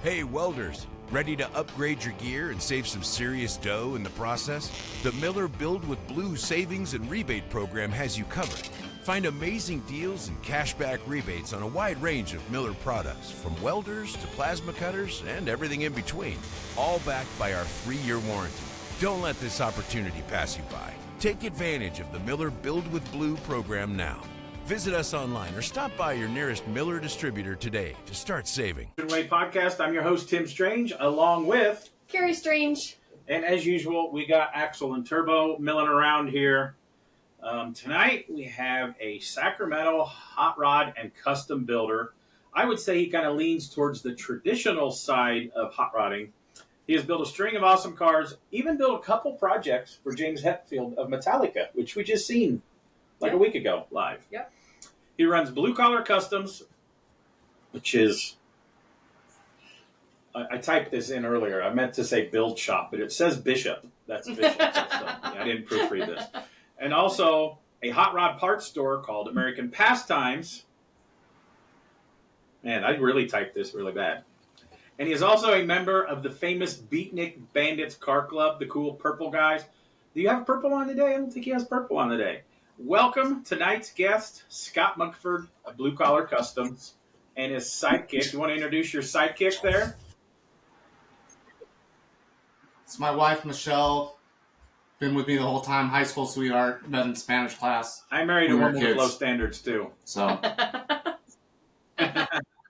Hey, welders, ready to upgrade your gear and save some serious dough in the process? The Miller Build with Blue Savings and Rebate Program has you covered. Find amazing deals and cashback rebates on a wide range of Miller products, from welders to plasma cutters and everything in between, all backed by our 3-year warranty. Don't let this opportunity pass you by. Take advantage of the Miller Build with Blue program now. Visit us online or stop by your nearest Miller distributor today to start saving. Way Podcast. I'm your host, Tim Strange, along with Carrie Strange. And as usual, we got Axel and Turbo milling around here. Tonight, we have a Sacramento hot rod and custom builder. I would say he kind of leans towards the traditional side of hot rodding. He has built a string of awesome cars, even built a couple projects for James Hetfield of Metallica, which we just seen a week ago live. Yep. He runs Blue Collar Customs, which is, I typed this in earlier. I meant to say build shop, but it says Bishop. That's Bishop. I didn't proofread this. And also a hot rod parts store called American Pastimes. Man, I really typed this really bad. And he is also a member of the famous Beatnik Bandits Car Club, the cool purple guys. Do you have purple on today? I don't think he has purple on today. Welcome tonight's guest, Scott Mugford of Blue Collar Customs, and his sidekick. You want to introduce your sidekick there? It's my wife, Michelle. Been with me the whole time. High school sweetheart. Met in Spanish class. I married a woman with low standards, too. So.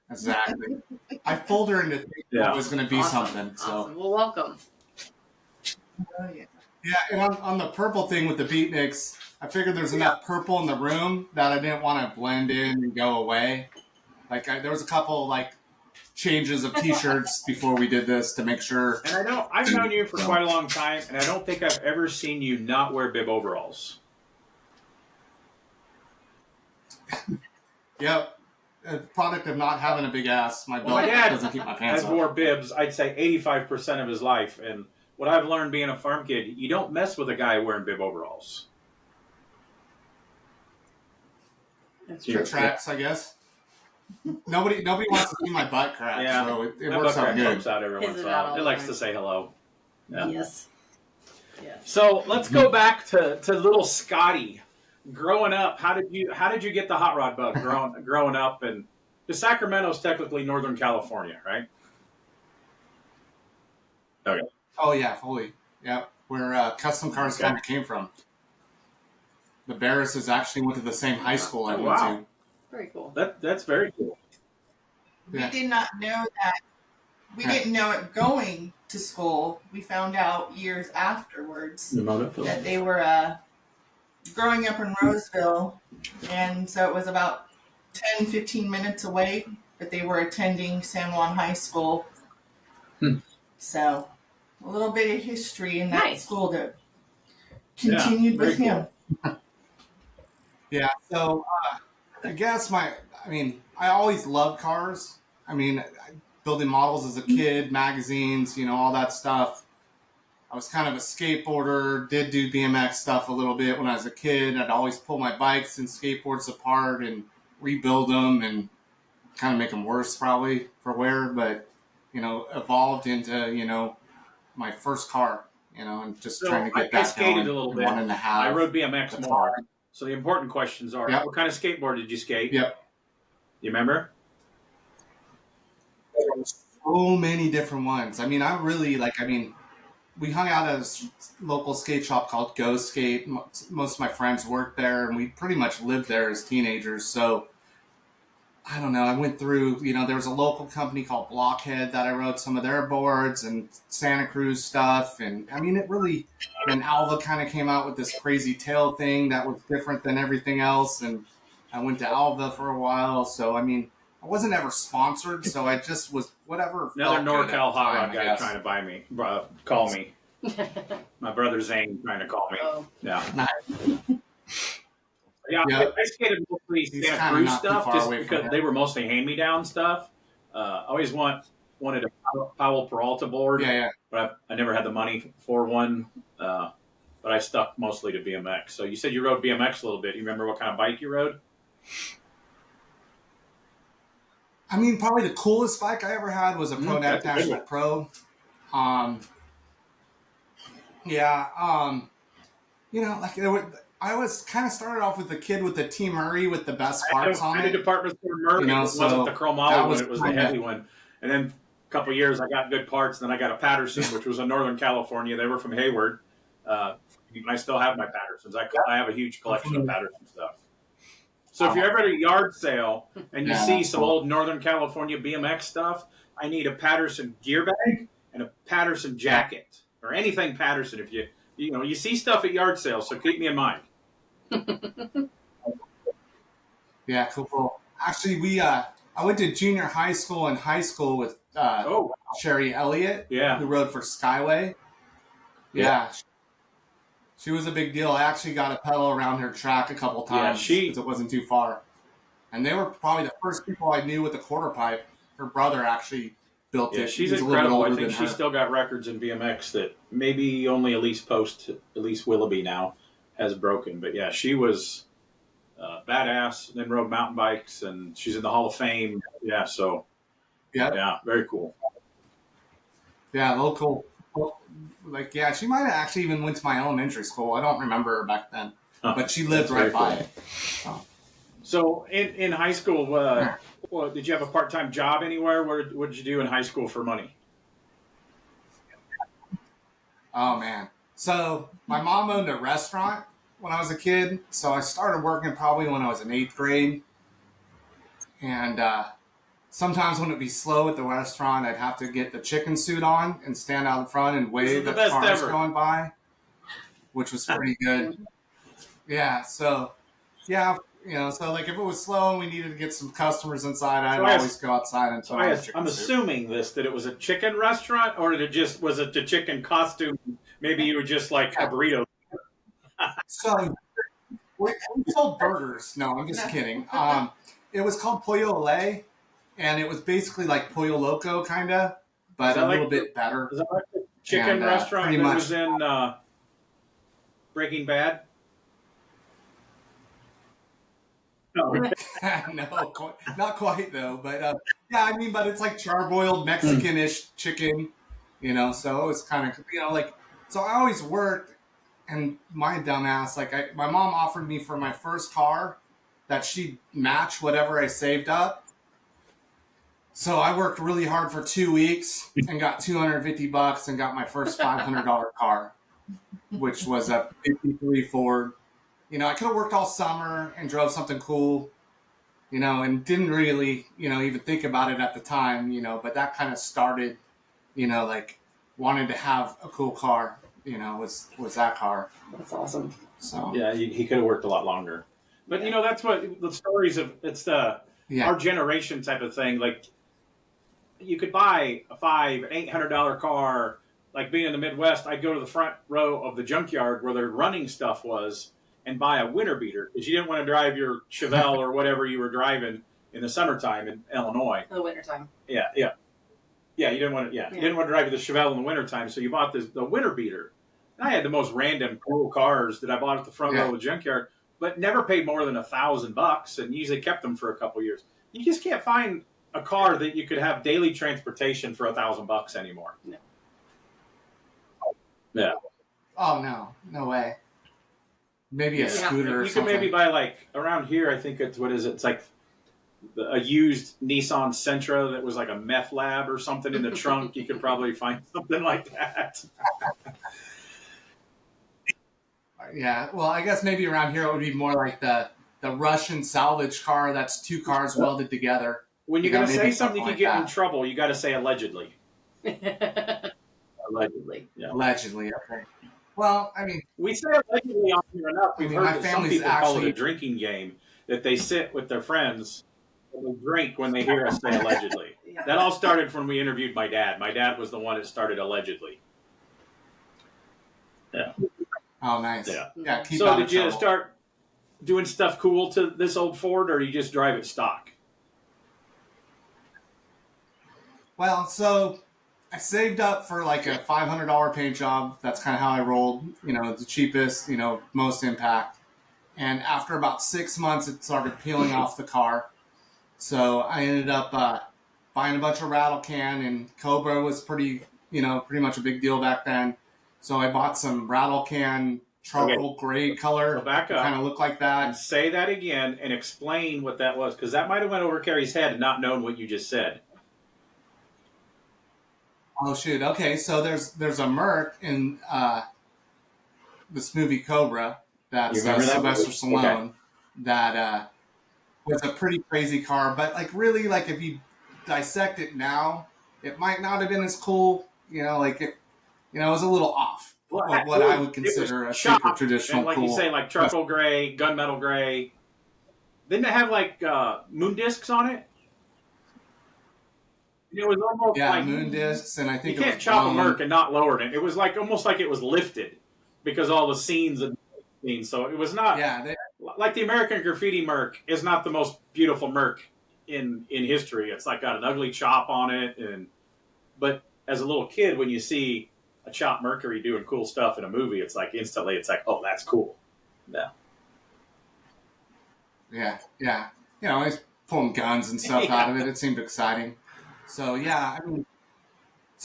Exactly. I fooled her into thinking it was going to be something. So. Awesome. Well, welcome. Oh, yeah. Yeah, and on the purple thing with the beatniks, I figured there's enough purple in the room that I didn't want to blend in and go away. There was a couple changes of T-shirts before we did this to make sure. And I've known you for quite a long time, and I don't think I've ever seen you not wear bib overalls. Yep. A product of not having a big ass. My belt doesn't keep my pants up. I wore bibs, I'd say 85% of his life, and what I've learned being a farm kid, you don't mess with a guy wearing bib overalls. That's true. Tracks, I guess. Nobody wants to see my butt crack, so it works out good. Comes out every once in a while. It likes to say hello. Yeah. Yes. So let's go back to little Scotty. Growing up, how did you get the hot rod bug? Growing up, and the Sacramento's technically Northern California, right? Okay. Oh yeah, fully. Yeah, where custom cars kind of came from. The Barrises actually went to the same high school I went to. Very cool. That's very cool. We did not know that. We didn't know it going to school. We found out years afterwards that they were growing up in Roseville, and so it was about 10, 15 minutes away, but they were attending San Juan High School. So a little bit of history in that school that continued with him. Yeah, so I guess I always loved cars. Building models as a kid, magazines, all that stuff. I was kind of a skateboarder, did do BMX stuff a little bit when I was a kid. I'd always pull my bikes and skateboards apart and rebuild them and kind of make them worse probably for wear, but, evolved into, my first car, and just trying to get that skated a little bit. I rode BMX more. Car. So the important questions are, what kind of skateboard did you skate? Yep. You remember? So many different ones. We hung out at a local skate shop called Go Skate. Most of my friends worked there, and we pretty much lived there as teenagers. So, I don't know. I went through, there was a local company called Blockhead that I rode some of their boards and Santa Cruz stuff. And, then Alva kind of came out with this crazy tail thing that was different than everything else. And I went to Alva for a while. So, I wasn't ever sponsored, so I just was whatever. Another NorCal hot rod guy trying to buy me, call me. My brother Zane trying to call me. Oh. Yeah. I skated mostly Santa Cruz stuff just because they were mostly hand-me-down stuff. I always wanted a Powell Peralta board, but I never had the money for one. But I stuck mostly to BMX. So you said you rode BMX a little bit. You remember what kind of bike you rode? I mean, probably the coolest bike I ever had was a Pro that's a good National one. Pro. Like I was kind of started off with the kid with the T Murray with the best parts on I had a it. department store Murray. It wasn't the chromoly one; it was the heavy one. And then a couple of years, I got good parts. Then I got a Patterson, which was in Northern California. They were from Hayward. I still have my Pattersons. I have a huge collection of Patterson stuff. So if you're ever at a yard sale and you see some old Northern California BMX stuff, I need a Patterson gear bag and a Patterson jacket or anything Patterson. If you see stuff at yard sales, so keep me in mind. Yeah, cool. Actually, I went to junior high school and high school with Sherry Elliott, who rode for Skyway. Yeah. She was a big deal. I actually got a pedal around her track a couple times because it wasn't too far. And they were probably the first people I knew with a quarter pipe. Her brother actually built it. She's incredible. I think she's still got records in BMX that maybe only Elise Willoughby now has broken. But yeah, she was badass. Then rode mountain bikes, and she's in the Hall of Fame. Yeah, so yeah, very cool. Yeah, local. She might have actually even went to my elementary school. I don't remember her back then, but she lived right by it. So in high school, did you have a part-time job anywhere? What did you do in high school for money? Oh, man. So my mom owned a restaurant when I was a kid. So I started working probably when I was in 8th grade. And sometimes when it'd be slow at the restaurant, I'd have to get the chicken suit on and stand out in front and wave at cars going by, which was pretty good. Yeah. So, so like if it was slow and we needed to get some customers inside, I'd always go outside and put on the chicken suit. I'm assuming that it was a chicken restaurant, or was it the chicken costume? Maybe you were just like a burrito. So we sold burgers. No, I'm just kidding. It was called Pollo Olé, and it was basically like Pollo Loco, kind of, but a little bit better. Is that like the chicken restaurant that was in Breaking Bad? No, not quite though. But but it's like charboiled Mexican-ish chicken, So it was kind of, so I always worked, and my dumbass, my mom offered me for my first car that she'd match whatever I saved up. So I worked really hard for 2 weeks and got $250 and got my first $500 car, which was a 53 Ford. I could have worked all summer and drove something cool, and didn't really, even think about it at the time, but that kind of started, wanting to have a cool car, was that car. That's awesome. So yeah, he could have worked a lot longer. But, that's what the stories of, it's our generation type of thing. Like, you could buy a $800 car. Like being in the Midwest, I'd go to the front row of the junkyard where their running stuff was and buy a winter beater because you didn't want to drive your Chevelle or whatever you were driving in the summertime in Illinois. The wintertime. Yeah. You didn't want to. You didn't want to drive the Chevelle in the wintertime, so you bought the winter beater. And I had the most random cool cars that I bought at the front row of the junkyard, but never paid more than $1,000, and usually kept them for a couple years. You just can't find a car that you could have daily transportation for $1,000 anymore. No. Yeah. Oh no way. Maybe a scooter or you something. could maybe buy around here. I think it's it's like a used Nissan Sentra that was like a meth lab or something in the trunk. You could probably find something like that. Yeah, well, I guess maybe around here it would be more like the Russian salvage car that's two cars welded together. When you're going to say something you could get in trouble, you got to say allegedly. Allegedly. Yeah. Allegedly, okay. Well, I mean, we say allegedly on here enough. We've heard that some people call it a drinking game, that they sit with their friends and they drink when they hear us say allegedly. Yeah. That all started when we interviewed my dad. My dad was the one that started allegedly. Yeah. Oh, nice. Yeah. So did you start doing stuff cool to this old Ford, or you just drive it stock? Well, so I saved up for like a $500 paint job. That's kind of how I rolled. The cheapest, most impact. And after about 6 months, it started peeling off the car. So I ended up buying a bunch of rattle can, and Cobra was pretty much a big deal back then. So I bought some rattle can charcoal gray color. So back up. Kind of look like that. And say that again and explain what that was, because that might have went over Carrie's head and not known what you just said. Oh shoot! Okay, so there's a Merc in this movie Cobra that's Sylvester Stallone that was a pretty crazy car, but like really, like if you dissect it now, it might not have been as cool. Like it was a little off of what I would consider a super traditional, like cool. You say, like charcoal gray, gunmetal gray. Didn't it have like moon discs on it? It was almost like moon discs, and I think you can't chop a Merc and not lower it. It was like almost like it was lifted because all the scenes and scenes. So it was not like the American Graffiti Merc is not the most beautiful Merc in history. It's like got an ugly chop on it, but as a little kid, when you see a chopped Mercury doing cool stuff in a movie, it's like instantly, it's like, oh, that's cool. Yeah. He's pulling guns and stuff out of it. It seemed exciting. So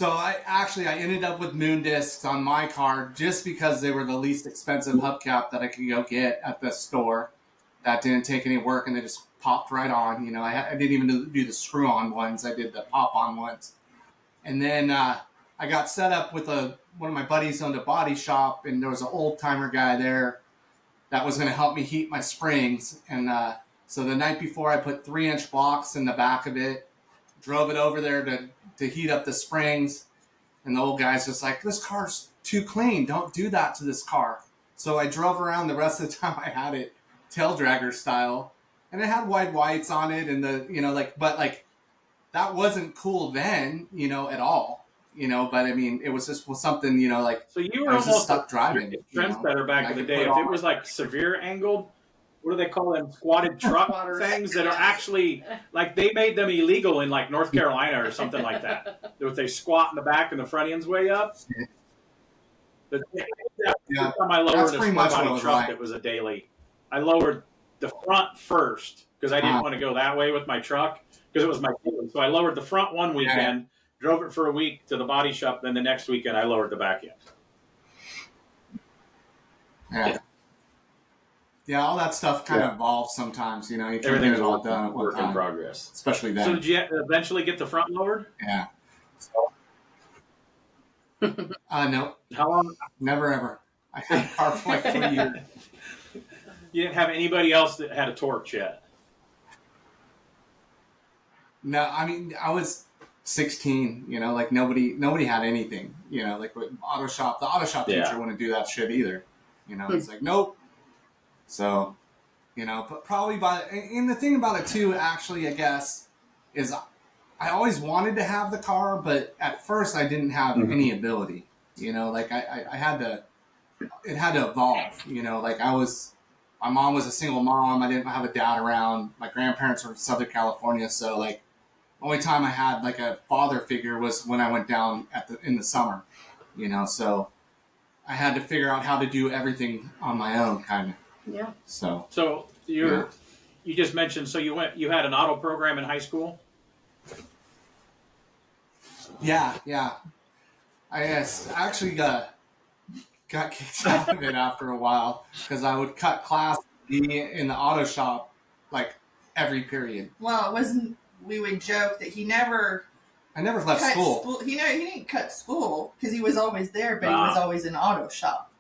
I ended up with moon discs on my car just because they were the least expensive hubcap that I could go get at the store. That didn't take any work, and they just popped right on. I didn't even do the screw-on ones. I did the pop-on ones. And then I got set up with one of my buddies owned a body shop, and there was an old-timer guy there that was going to help me heat my springs. And so the night before, I put 3-inch blocks in the back of it, drove it over there to heat up the springs, and the old guy's just like, this car's too clean. Don't do that to this car. So I drove around the rest of the time I had it tail dragger style, and it had wide whites on it, and but that wasn't cool then, at all. But I mean, it was just something, So you were almost stuck driving. Trendsetter back in the day. If it was like severe angled, what do they call them? Squatted truck things that are actually like they made them illegal in like North Carolina or something like that. They squat in the back and the front end's way up. But time I lowered a sport body truck that was a daily. I lowered the front first because I didn't want to go that way with my truck because it was my daily. So I lowered the front one weekend, drove it for a week to the body shop. Then the next weekend I lowered the back end. Yeah, all that stuff kind of evolves sometimes. You can't get it all done at one time. Work in progress. Especially then. So did you eventually get the front lowered? Yeah. No. How long? Never ever. I had a car for like 3 years. You didn't have anybody else that had a torch yet? No, I mean, I was 16, like nobody had anything, like with the auto shop teacher wouldn't do that shit either. It's like, nope. So, but probably and the thing about it too, actually, I guess, is I always wanted to have the car, but at first I didn't have any ability, like I had to, it had to evolve, like my mom was a single mom. I didn't have a dad around. My grandparents were in Southern California. So like only time I had like a father figure was when I went down in the summer, so I had to figure out how to do everything on my own kind of. Yeah. So you just mentioned, so you had an auto program in high school? Yeah. I actually got kicked out of it after a while because I would cut class in the auto shop like every period. Well, it wasn't. We would joke that I never left school. He didn't cut school because he was always there, but he was always in auto shop.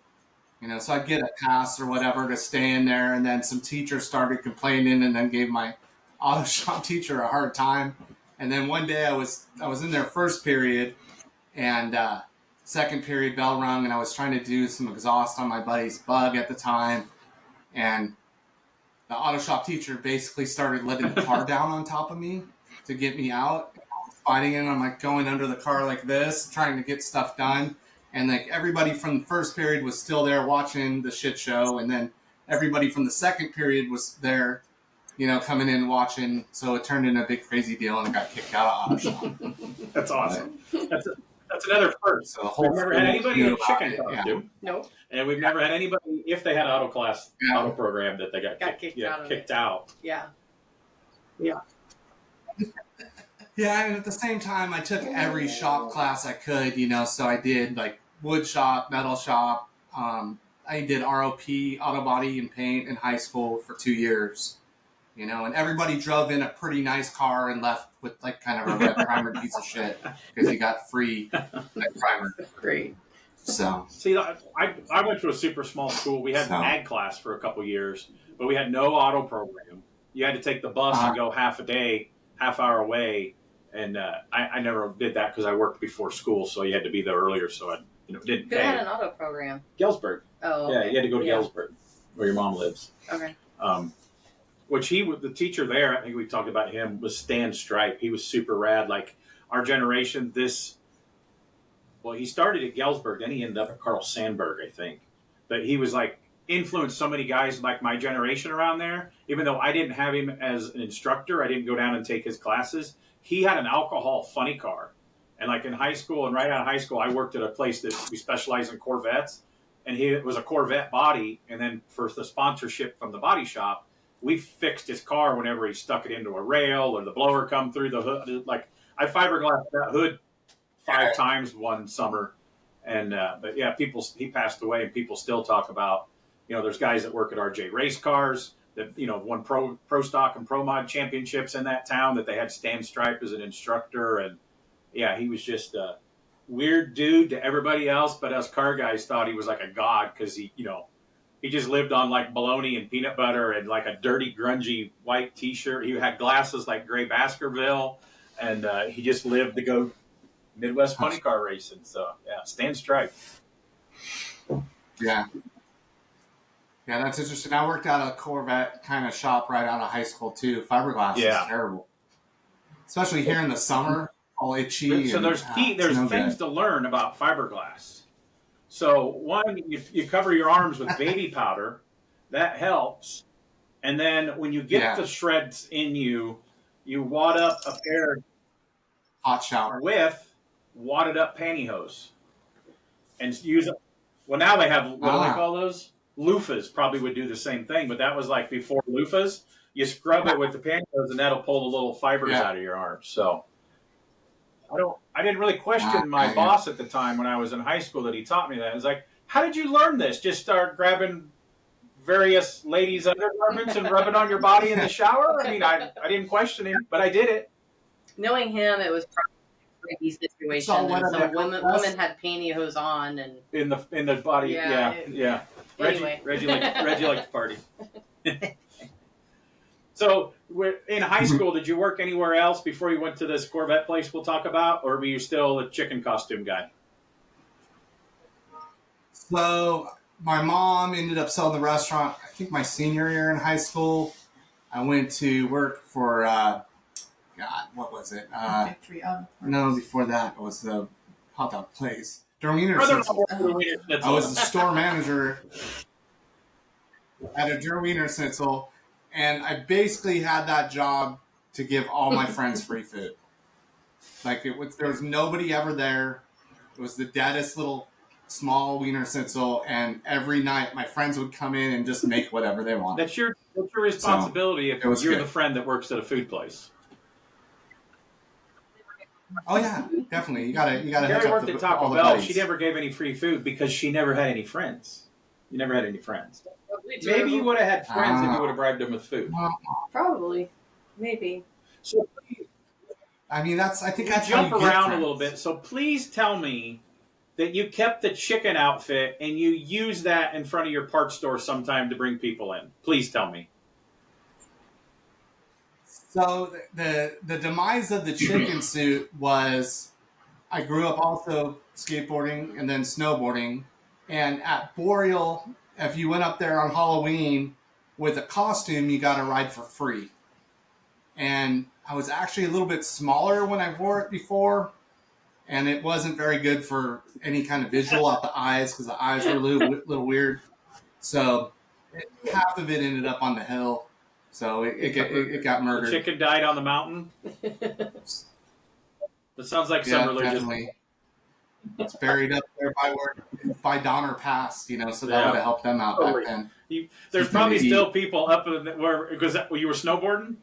So I'd get a pass or whatever to stay in there, and then some teachers started complaining, and then gave my auto shop teacher a hard time. And then one day I was in their first period, and second period bell rung, and I was trying to do some exhaust on my buddy's Bug at the time, and the auto shop teacher basically started letting the car down on top of me to get me out. I was fighting it. I'm like going under the car like this, trying to get stuff done. And like everybody from the first period was still there watching the shit show. And then everybody from the second period was there, coming in watching. So it turned into a big crazy deal, and I got kicked out of auto shop. That's awesome. That's another first. So we've never had anybody in a chicken costume. Nope. And we've never had anybody, if they had auto program, that they got kicked out. Yeah. Yeah, and at the same time, I took every shop class I could, so I did like wood shop, metal shop. I did ROP, auto body and paint in high school for 2 years, and everybody drove in a pretty nice car and left with like kind of a red primer piece of shit because you got free red primer. Great. So, See, I went to a super small school. We had ag class for a couple years, but we had no auto program. You had to take the bus and go half hour away. And I never did that because I worked before school, so you had to be there earlier. So I, didn't pay. Who had an auto program? Galesburg. Oh, yeah, okay. you had to go to Galesburg, where your mom lives. Okay. Which the teacher there, I think we talked about him, was Stan Stripe. He was super rad. Like our generation, he started at Galesburg, then he ended up at Carl Sandburg, I think. But he was like influenced so many guys like my generation around there. Even though I didn't have him as an instructor, I didn't go down and take his classes. He had an alcohol funny car. And like in high school and right out of high school, I worked at a place that we specialized in Corvettes. And it was a Corvette body. And then for the sponsorship from the body shop, we fixed his car whenever he stuck it into a rail or the blower come through the hood. Like I fiberglassed that hood 5 times one summer. And, but yeah, he passed away and people still talk about, there's guys that work at RJ Race Cars that, won pro stock and pro mod championships in that town that they had Stan Stripe as an instructor. And yeah, he was just a weird dude to everybody else. But us car guys thought he was like a god because he just lived on like bologna and peanut butter and like a dirty, grungy white T-shirt. He had glasses like Gray Baskerville, and he just lived to go Midwest funny car racing. So yeah, Stan Stripe. Yeah. Yeah, that's interesting. I worked at a Corvette kind of shop right out of high school too. Fiberglass is terrible, especially here in the summer, all itchy. So there's things to learn about fiberglass. So one, you cover your arms with baby powder, that helps. And then when you get the shreds in you wad up a pair of hot shower with wadded up pantyhose, and use it. Well, now they have what do they call those? Loofahs probably would do the same thing, but that was like before loofahs. You scrub it with the pantyhose, and that'll pull the little fibers out of your arms. So I didn't really question my boss at the time when I was in high school that he taught me that. It was like, how did you learn this? Just start grabbing various ladies' undergarments and rub it on your body in the shower? I mean, I didn't question him, but I did it. Knowing him, it was probably a tricky situation. So women had pantyhose on and in the body. Yeah. Anyway. Reggie liked to party. So, in high school, did you work anywhere else before you went to this Corvette place we'll talk about, or were you still a chicken costume guy? So, my mom ended up selling the restaurant, I think my senior year in high school. I went to work for, what was it? Victory Auto. No, before that, it was the hot dog place. Derwiener Schnitzel. I was the store manager at a Derwiener Schnitzel, and I basically had that job to give all my friends free food. Like there was nobody ever there. It was the deadest little small Wiener Schnitzel, and every night my friends would come in and just make whatever they wanted. That's your responsibility if you're the friend that works at a food place. Oh yeah, definitely. You gotta. Carrie worked at Taco Bell. She never gave any free food because she never had any friends. You never had any friends. Maybe you would have had friends if you would have bribed them with food. Probably, maybe. So, I mean, I think that's jump around a little bit. So please tell me that you kept the chicken outfit and you use that in front of your parts store sometime to bring people in. Please tell me. So the demise of the chicken suit was, I grew up also skateboarding and then snowboarding, and at Boreal, if you went up there on Halloween with a costume, you got a ride for free. And I was actually a little bit smaller when I wore it before, and it wasn't very good for any kind of visual out the eyes because the eyes were a little weird. So half of it ended up on the hill. So it got murdered. The chicken died on the mountain? That sounds like some religion. Definitely. It's buried up there by Donner Pass, so that would have helped them out back then. There's probably still people up in where, because you were snowboarding?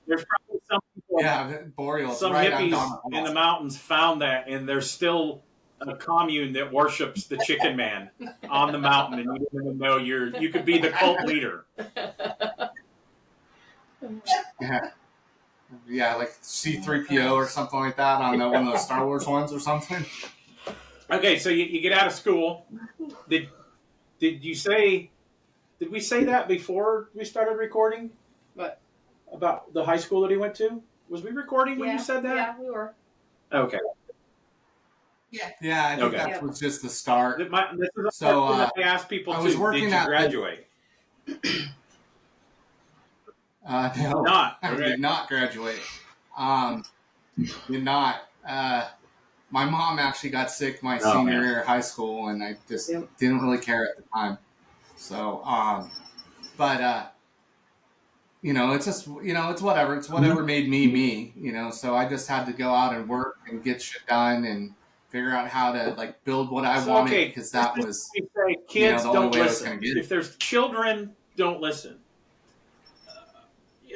There's probably some people Boreals. Some Right hippies in the mountains found that, and there's still a commune that worships the Chicken Man on the mountain, and you didn't even know you could be the cult leader. Yeah, like C-3PO or something like that on one of those Star Wars ones or something. Okay, so you get out of school. Did we say that before we started recording? What? About the high school that he went to? Was we recording when you said that? Yeah, we were. Okay. Yeah, I think that was just the start. This is so I asked people I was working did you graduate? No, not. I Okay. did not graduate. Did not. My mom actually got sick my senior year of high school, and I just didn't really care at the time. So, but it's just it's whatever. It's whatever made me. So I just had to go out and work and get shit done and figure out how to build what I wanted, because that was kids the only way I was going listen. to get it. If there's children, don't listen.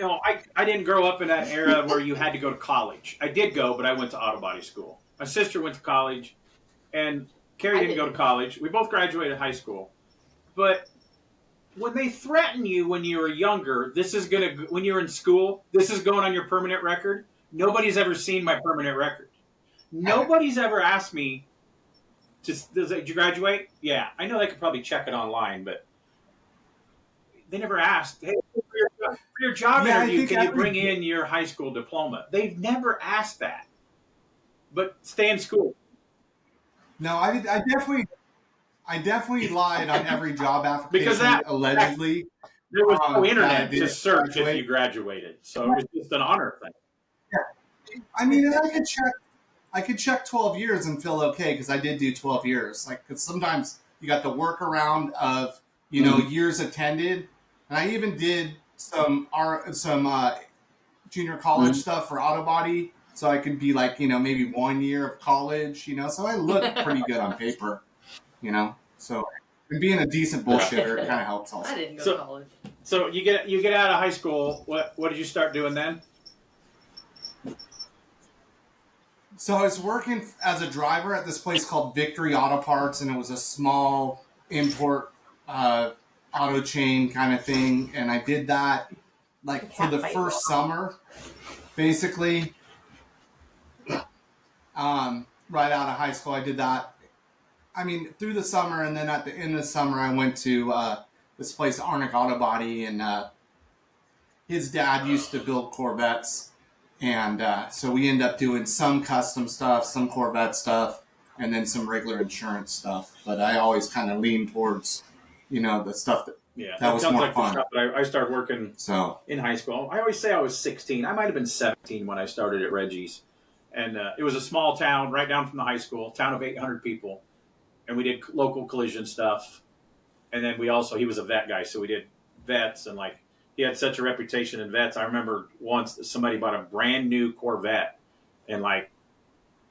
I didn't grow up in that era where you had to go to college. I did go, but I went to auto body school. My sister went to college, and Carrie didn't go to college. We both graduated high school. But when they threaten you when you were younger, when you're in school, this is going on your permanent record. Nobody's ever seen my permanent record. Nobody's ever asked me, did you graduate? Yeah. I know they could probably check it online, but they never asked, hey, for your job interview, can you bring in your high school diploma? They've never asked that. But stay in school. No, I definitely lied on every job application because allegedly. There was no internet to search if you graduated, so it was just an honor thing. Yeah. I mean, I could check 12 years and feel okay, because I did do 12 years. Because sometimes you got the workaround of years attended, and I even did some junior college stuff for auto body, so I could be maybe 1 year of college. So I look pretty good on paper. So being a decent bullshitter kind of helps also. I didn't go to college. So you get out of high school. What did you start doing then? So I was working as a driver at this place called Victory Auto Parts, and it was a small import auto chain kind of thing. And I did that for the first summer, basically. Right out of high school, I did that. I mean, through the summer, and then at the end of the summer, I went to this place, Arnick Auto Body, and his dad used to build Corvettes, and so we ended up doing some custom stuff, some Corvette stuff, and then some regular insurance stuff. But I always kind of leaned towards, the stuff that was more fun. But I started working in high school. I always say I was 16. I might have been 17 when I started at Reggie's. And it was a small town right down from the high school, town of 800 people. And we did local collision stuff. And then he was a vet guy, so we did vets. And he had such a reputation in vets. I remember once somebody bought a brand new Corvette. And I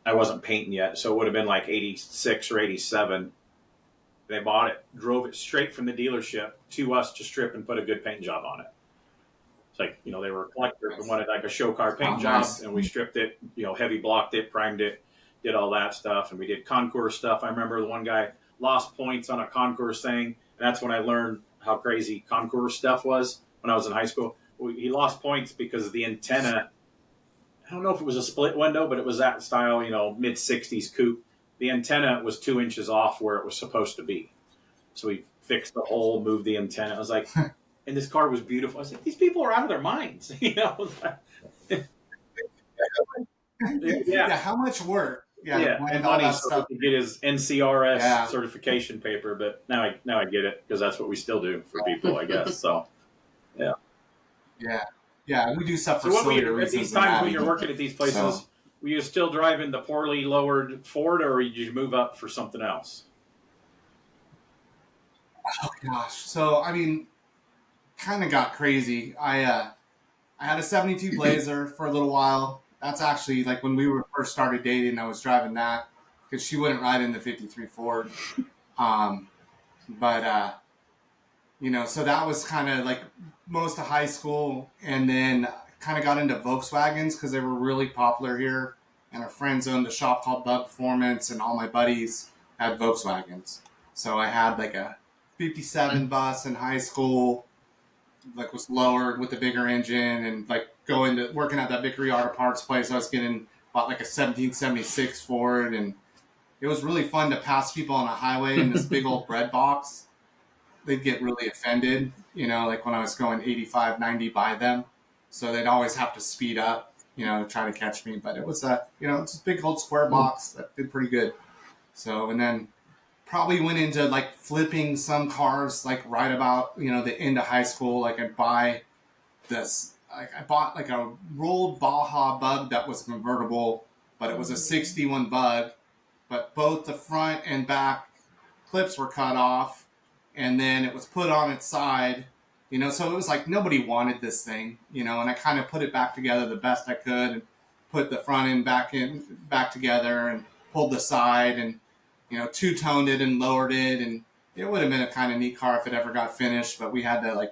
wasn't painting yet, so it would have been 86 or 87. They bought it, drove it straight from the dealership to us to strip and put a good paint job on it. They were a collector and wanted a show car paint job, and we stripped it, heavy blocked it, primed it, did all that stuff, and we did concourse stuff. I remember the one guy lost points on a concourse thing, and that's when I learned how crazy concourse stuff was when I was in high school. He lost points because the antenna, I don't know if it was a split window, but it was that style, mid-60s coupe. The antenna was 2 inches off where it was supposed to be. So we fixed the hole, moved the antenna. I was like... And this car was beautiful. I was like, these people are out of their minds. Yeah, how much work? And money so he could get his NCRS certification paper. But now I get it, because that's what we still do for people, I guess. So, yeah. Yeah, we do stuff for silly reasons. At these times when you're working at these places, were you still driving the poorly lowered Ford, or did you move up for something else? Oh, gosh. So, I mean... kind of got crazy. I had a 72 Blazer for a little while. That's actually when we were first started dating, I was driving that because she wouldn't ride in the 53 Ford. So that was kind of most of high school. And then kind of got into Volkswagens because they were really popular here. And our friends owned a shop called Bug Performance, and all my buddies had Volkswagens. So I had like a 57 bus in high school, like was lowered with a bigger engine, and like going to working at that Vickery Auto Parts place, I was bought like a 1776 Ford, and it was really fun to pass people on a highway in this big old bread box. They'd get really offended, like when I was going 85, 90 by them. So they'd always have to speed up, to try to catch me. But it was it's a big old square box that did pretty good. So, and then probably went into like flipping some cars, like right about, the end of high school. Like I'd buy this, like I bought like a rolled Baja Bug that was convertible, but it was a 61 Bug, but both the front and back clips were cut off, and then it was put on its side, so it was like nobody wanted this thing, and I kind of put it back together the best I could, and put the front end back together, and pulled the side, and two-toned it and lowered it, and it would have been a kind of neat car if it ever got finished, but we had to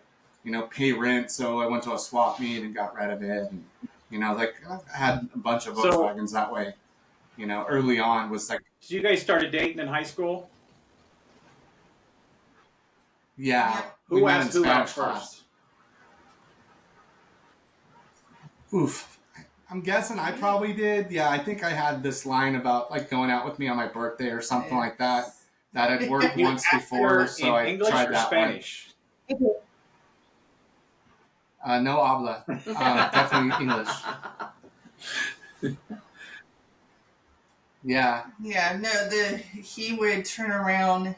pay rent, so I went to a swap meet and got rid of it, and I had a bunch of Volkswagens that way, early on was like. So you guys started dating in high school? Yeah. Who asked who out first? Oof. I'm guessing I probably did. Yeah, I think I had this line about like going out with me on my birthday or something like that. That had worked once before, so I English tried or that Spanish? one. No habla. Definitely English. Yeah. Yeah, no, he would turn around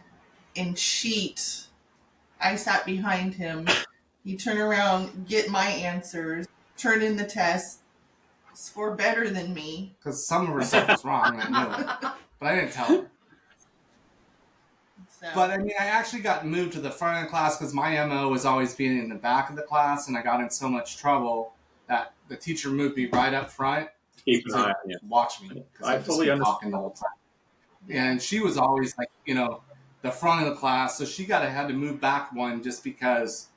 and cheat. I sat behind him. He'd turn around, get my answers, turn in the test, score better than me. Because some of her stuff was wrong, I knew it. But I didn't tell her. So. But I mean, I actually got moved to the front of the class because my MO was always being in the back of the class, and I got in so much trouble that the teacher moved me right up front to watch me. I fully understand the whole time. And she was always like, the front of the class, so she had to move back one just because,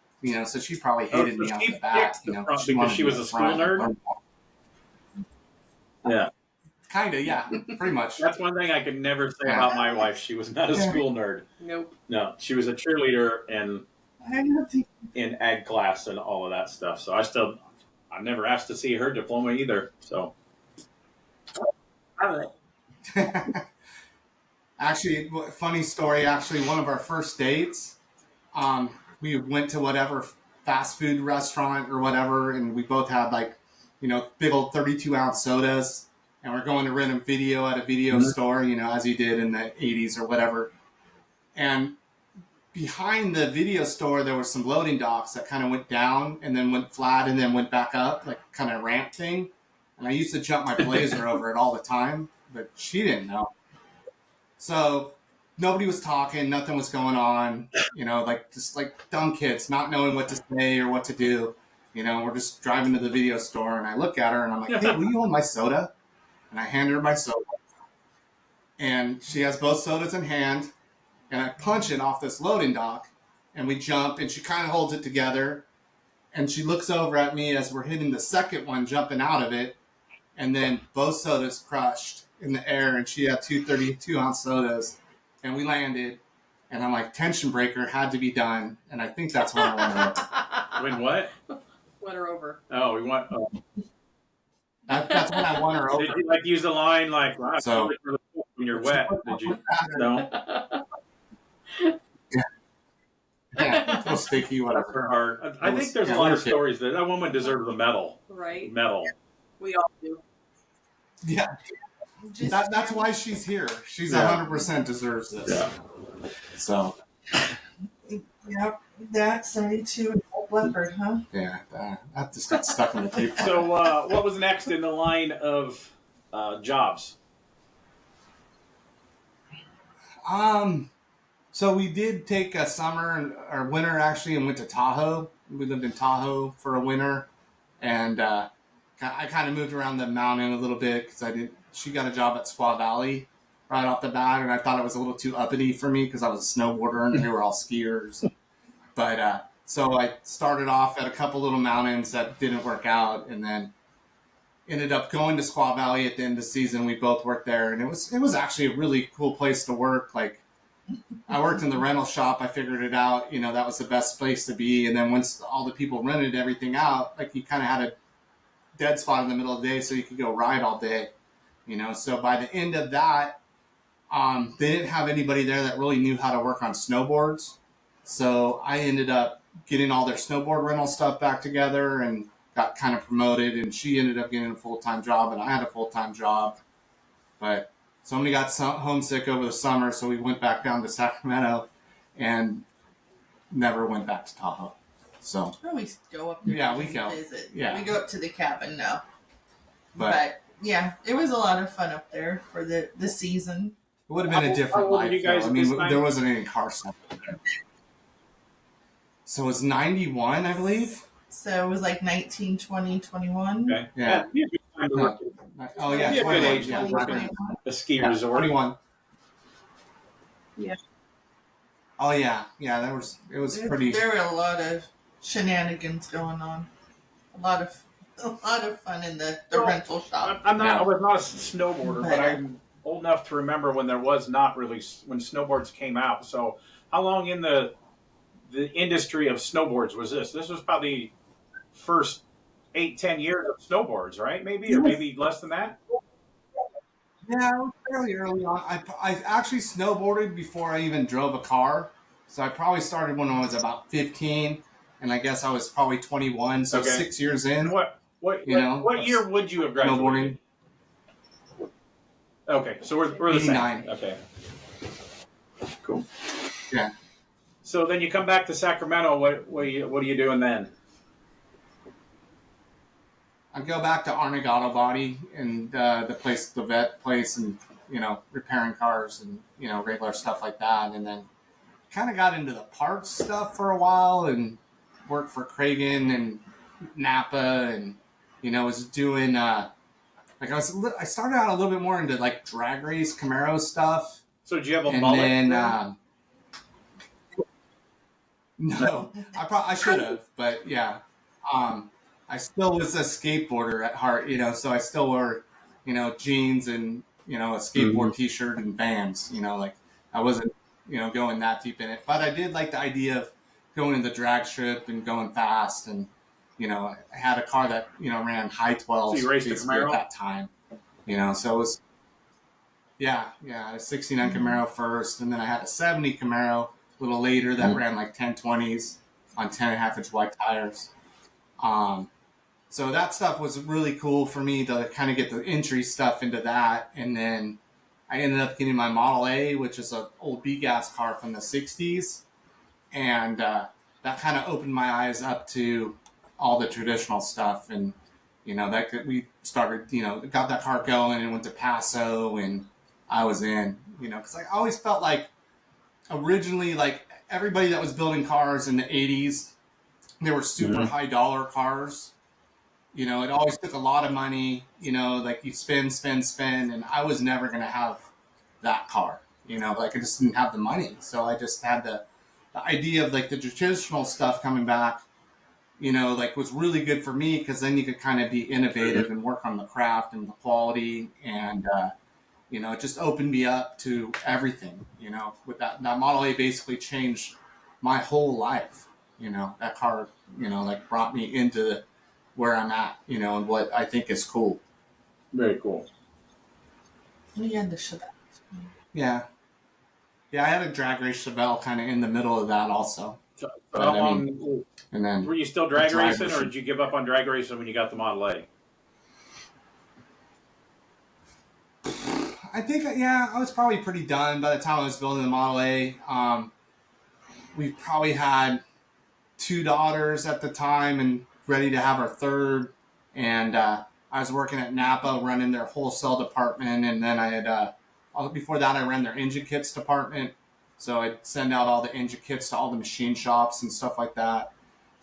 so she probably hated me off the bat, because she was a school nerd. Yeah. Kind of, yeah, pretty much. That's one thing I could never say about my wife. She was not a school nerd. Nope. No, she was a cheerleader in ag class and all of that stuff. So I never asked to see her diploma either. So. Actually, funny story. Actually, one of our first dates, we went to whatever fast food restaurant or whatever, and we both had big old 32-ounce sodas. And we're going to rent a video at a video store, as you did in the 80s or whatever. And behind the video store, there were some loading docks that kind of went down and then went flat and then went back up, like kind of ramp thing. And I used to jump my Blazer over it all the time, but she didn't know. So nobody was talking, nothing was going on, just like dumb kids, not knowing what to say or what to do. We're just driving to the video store, and I look at her and I'm like, hey, will you hold my soda? And I hand her my soda. And she has both sodas in hand. And I punch it off this loading dock. And we jump. And she kind of holds it together. And she looks over at me as we're hitting the second one, jumping out of it. And then both sodas crushed in the air. And she had two 32-ounce sodas. And we landed. And I'm like, tension breaker had to be done. And I think that's when I went over. When what? Won her over. Oh, we went... Oh. That's when I won her over. Did you use the line like, wow, so, when you're wet? Did you? No. Yeah, a little sticky, whatever. Her heart. I think there's a lot of stories that woman deserves a medal. Right. Medal. We all do. Yeah. That's why she's here. She's 100% deserves this. Yeah. So. Yep. That 72 leopard, huh? Yeah, that just got stuck in the tape. So, what was next in the line of jobs? So we did take a summer or winter actually, and went to Tahoe. We lived in Tahoe for a winter, and I kind of moved around the mountain a little bit because she got a job at Squaw Valley right off the bat, and I thought it was a little too uppity for me because I was a snowboarder and they were all skiers. But So I started off at a couple little mountains that didn't work out, and then ended up going to Squaw Valley at the end of the season. We both worked there, and it was actually a really cool place to work. Like, I worked in the rental shop. I figured it out. That was the best place to be. And then once all the people rented everything out, like, you kind of had a dead spot in the middle of the day so you could go ride all day. So by the end of that, they didn't have anybody there that really knew how to work on snowboards. So I ended up getting all their snowboard rental stuff back together and got kind of promoted. And she ended up getting a full-time job, and I had a full-time job. But somebody got homesick over the summer, so we went back down to Sacramento and never went back to Tahoe. So we go up there. Yeah, we go. Visit. Yeah, we go up to the cabin now. But yeah, it was a lot of fun up there for the season. It would have been a different life. I mean, there wasn't any car stuff there. So it was 91, I believe. So it was like 19, 20, 21. Okay. Yeah. Oh yeah, 21. Good age. Yeah, a ski resort. 21. Yeah. Oh yeah, it was pretty. There were a lot of shenanigans going on. A lot of fun in the rental shop. I was not a snowboarder, but I'm old enough to remember when there was not really when snowboards came out. So how long in the industry of snowboards was this? This was probably first 8-10 years of snowboards, right? Maybe, or maybe less than that. Yeah, it was fairly early on. I actually snowboarded before I even drove a car. So I probably started when I was about 15, and I guess I was probably 21, so 6 years in. And what year would you have graduated? Snowboarding. Okay, so we're the 89. same. Okay. Cool. Yeah. So then you come back to Sacramento. What are you doing then? I go back to Arnig Auto Body and the vet place, and repairing cars and regular stuff like that, and then kind of got into the parts stuff for a while and worked for Kragen and Napa, and was doing I started out a little bit more into like drag race Camaro stuff. So did you have a mullet? And then no, I should have, but yeah. I still was a skateboarder at heart, so I still wore, jeans and, a skateboard t-shirt and Vans, like I wasn't, going that deep in it. But I did like the idea of going in the drag strip and going fast. And, I had a car that, ran high 12s so you raced the Camaro? at that time, so it was, yeah, a 69 Camaro first. And then I had a 70 Camaro a little later that ran like 1020s on 10.5-inch wide tires. So that stuff was really cool for me to kind of get the entry stuff into that. And then I ended up getting my Model A, which is an old B-gas car from the 60s. And that kind of opened my eyes up to all the traditional stuff. And, that we started, got that car going and went to Paso, and I was in, because I always felt like originally, like everybody that was building cars in the 80s, they were super high dollar cars. It always took a lot of money, like you spend, and I was never going to have that car, like I just didn't have the money. So I just had the idea of like the traditional stuff coming back, like was really good for me, because then you could kind of be innovative and work on the craft and the quality. And, it just opened me up to everything, with that Model A basically changed my whole life. That car, like brought me into where I'm at, and what I think is cool. Very cool. We had the Chevelle. Yeah. Yeah, I had a drag race Chevelle kind of in the middle of that also. And then were you still drag racing, or did you give up on drag racing when you got the Model A? I think, I was probably pretty done by the time I was building the Model A. We probably had 2 daughters at the time and ready to have our third. And I was working at Napa running their wholesale department. And then I had, before that, I ran their engine kits department. So I'd send out all the engine kits to all the machine shops and stuff like that.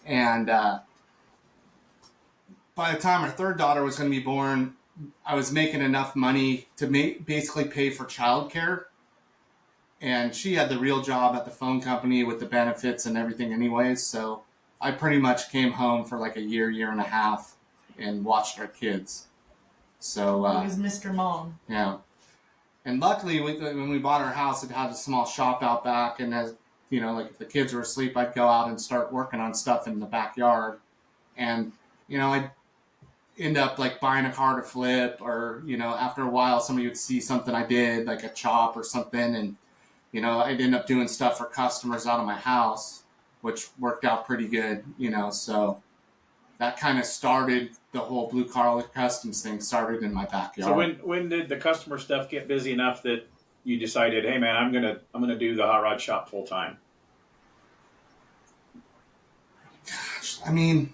And by the time our third daughter was going to be born, I was making enough money to basically pay for childcare. And she had the real job at the phone company with the benefits and everything anyways. So I pretty much came home for like a year and a half, and watched our kids. So he was Mr. Mom. Yeah, and luckily, when we bought our house, it had a small shop out back, and as you know, like if the kids were asleep, I'd go out and start working on stuff in the backyard, and I'd end up like buying a car to flip, or after a while, somebody would see something I did, like a chop or something, and I'd end up doing stuff for customers out of my house, which worked out pretty good, so that kind of started the whole Blue Collar Customs thing started in my backyard. So when did the customer stuff get busy enough that you decided, hey man, I'm gonna do the hot rod shop full time? Gosh, I mean,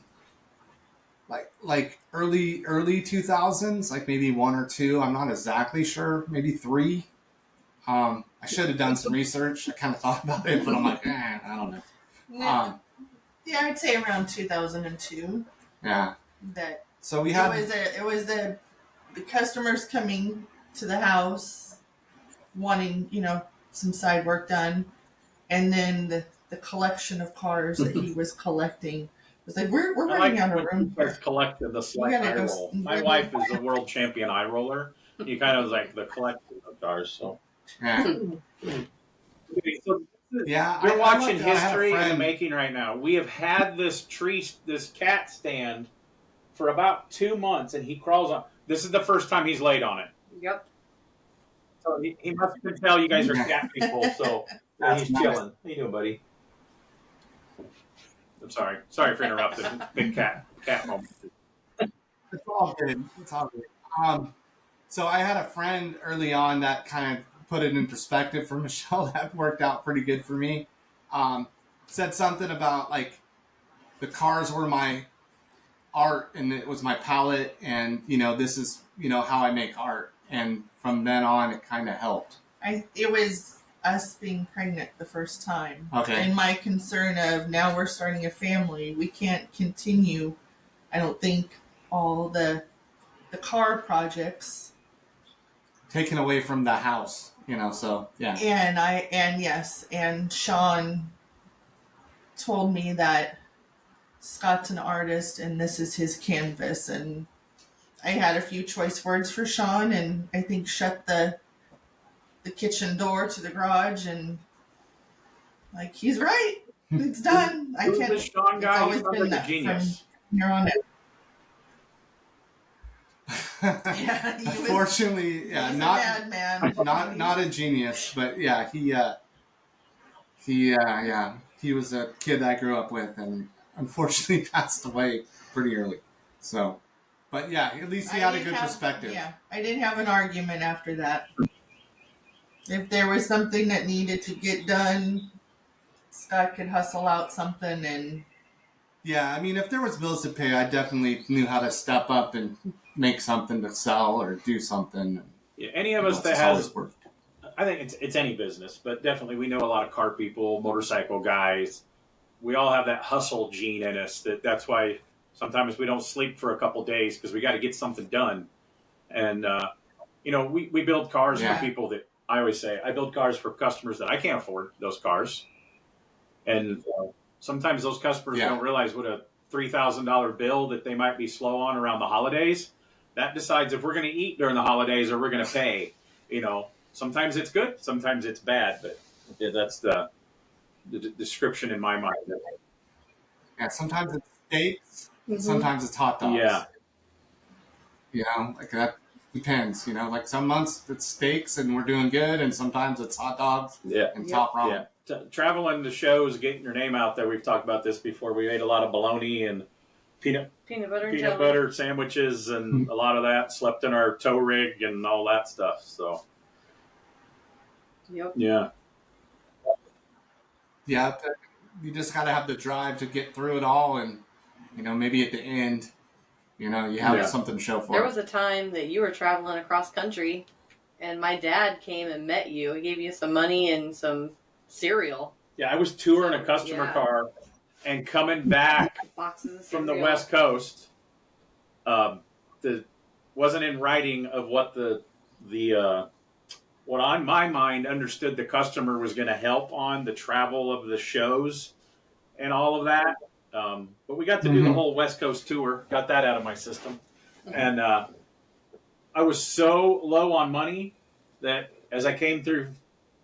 like early 2000s, like maybe 1 or 2. I'm not exactly sure. Maybe 3. I should have done some research. I kind of thought about it, but I'm like, I don't know. Yeah, I'd say around 2002. Yeah. That so we had it was the customers coming to the house wanting some side work done, and then the collection of cars that he was collecting. It was like we're running out of room. He collected the select eye roll. My wife is a world champion eye roller. He kind of was like the collection of cars. So yeah. Yeah, you're watching history in the making right now. We have had this cat stand for about 2 months, and he crawls on. This is the first time he's laid on it. Yep. So he must have tell you guys are cat people. So he's chilling. How you doing, buddy? I'm sorry. Sorry for interrupting. Big cat moment. It's all good. It's all good. So I had a friend early on that kind of put it in perspective for Michelle. That worked out pretty good for me. Said something about like the cars were my art and it was my palette, and this is how I make art, and from then on it kind of helped. It was us being pregnant the first time. Okay. And my concern of now we're starting a family, we can't continue, I don't think, all the car projects taken away from the house, so yeah. And Sean told me that Scott's an artist and this is his canvas, and I had a few choice words for Sean, and I think shut the kitchen door to the garage, and like he's right, it's done. I can't. The Sean guy, always been like a genius. From here on out. Yeah, unfortunately, not a genius, but yeah, he was a kid I grew up with, and unfortunately passed away pretty early. So, but yeah, at least he had a good perspective. Yeah, I didn't have an argument after that. If there was something that needed to get done, Scott could hustle out something, and yeah, I mean, if there was bills to pay, I definitely knew how to step up and make something to sell or do something. Yeah, any of us that has, I think it's any business, but definitely we know a lot of car people, motorcycle guys. We all have that hustle gene in us. That's why sometimes we don't sleep for a couple days because we got to get something done. And we build cars for people that I always say I build cars for customers that I can't afford those cars, and sometimes those customers don't realize what a $3,000 bill that they might be slow on around the holidays. That decides if we're going to eat during the holidays or we're going to pay. Sometimes it's good, sometimes it's bad, but that's the description in my mind. Yeah, sometimes it's steaks, sometimes it's hot dogs. Yeah, like that depends. Like some months it's steaks and we're doing good, and sometimes it's hot dogs and top ramen. Yeah. Traveling to shows, getting your name out there. We've talked about this before. We ate a lot of bologna and peanut butter sandwiches and a lot of that. Slept in our tow rig and all that stuff. So, yeah. You just gotta have the drive to get through it all, and maybe at the end, you have something to show for it. There was a time that you were traveling across country, and my dad came and met you. He gave you some money and some cereal. Yeah, I was touring a customer car and coming back from the West Coast. Wasn't in writing of what what on my mind understood the customer was going to help on the travel of the shows and all of that. But we got to do the whole West Coast tour. Got that out of my system, and I was so low on money that as I came through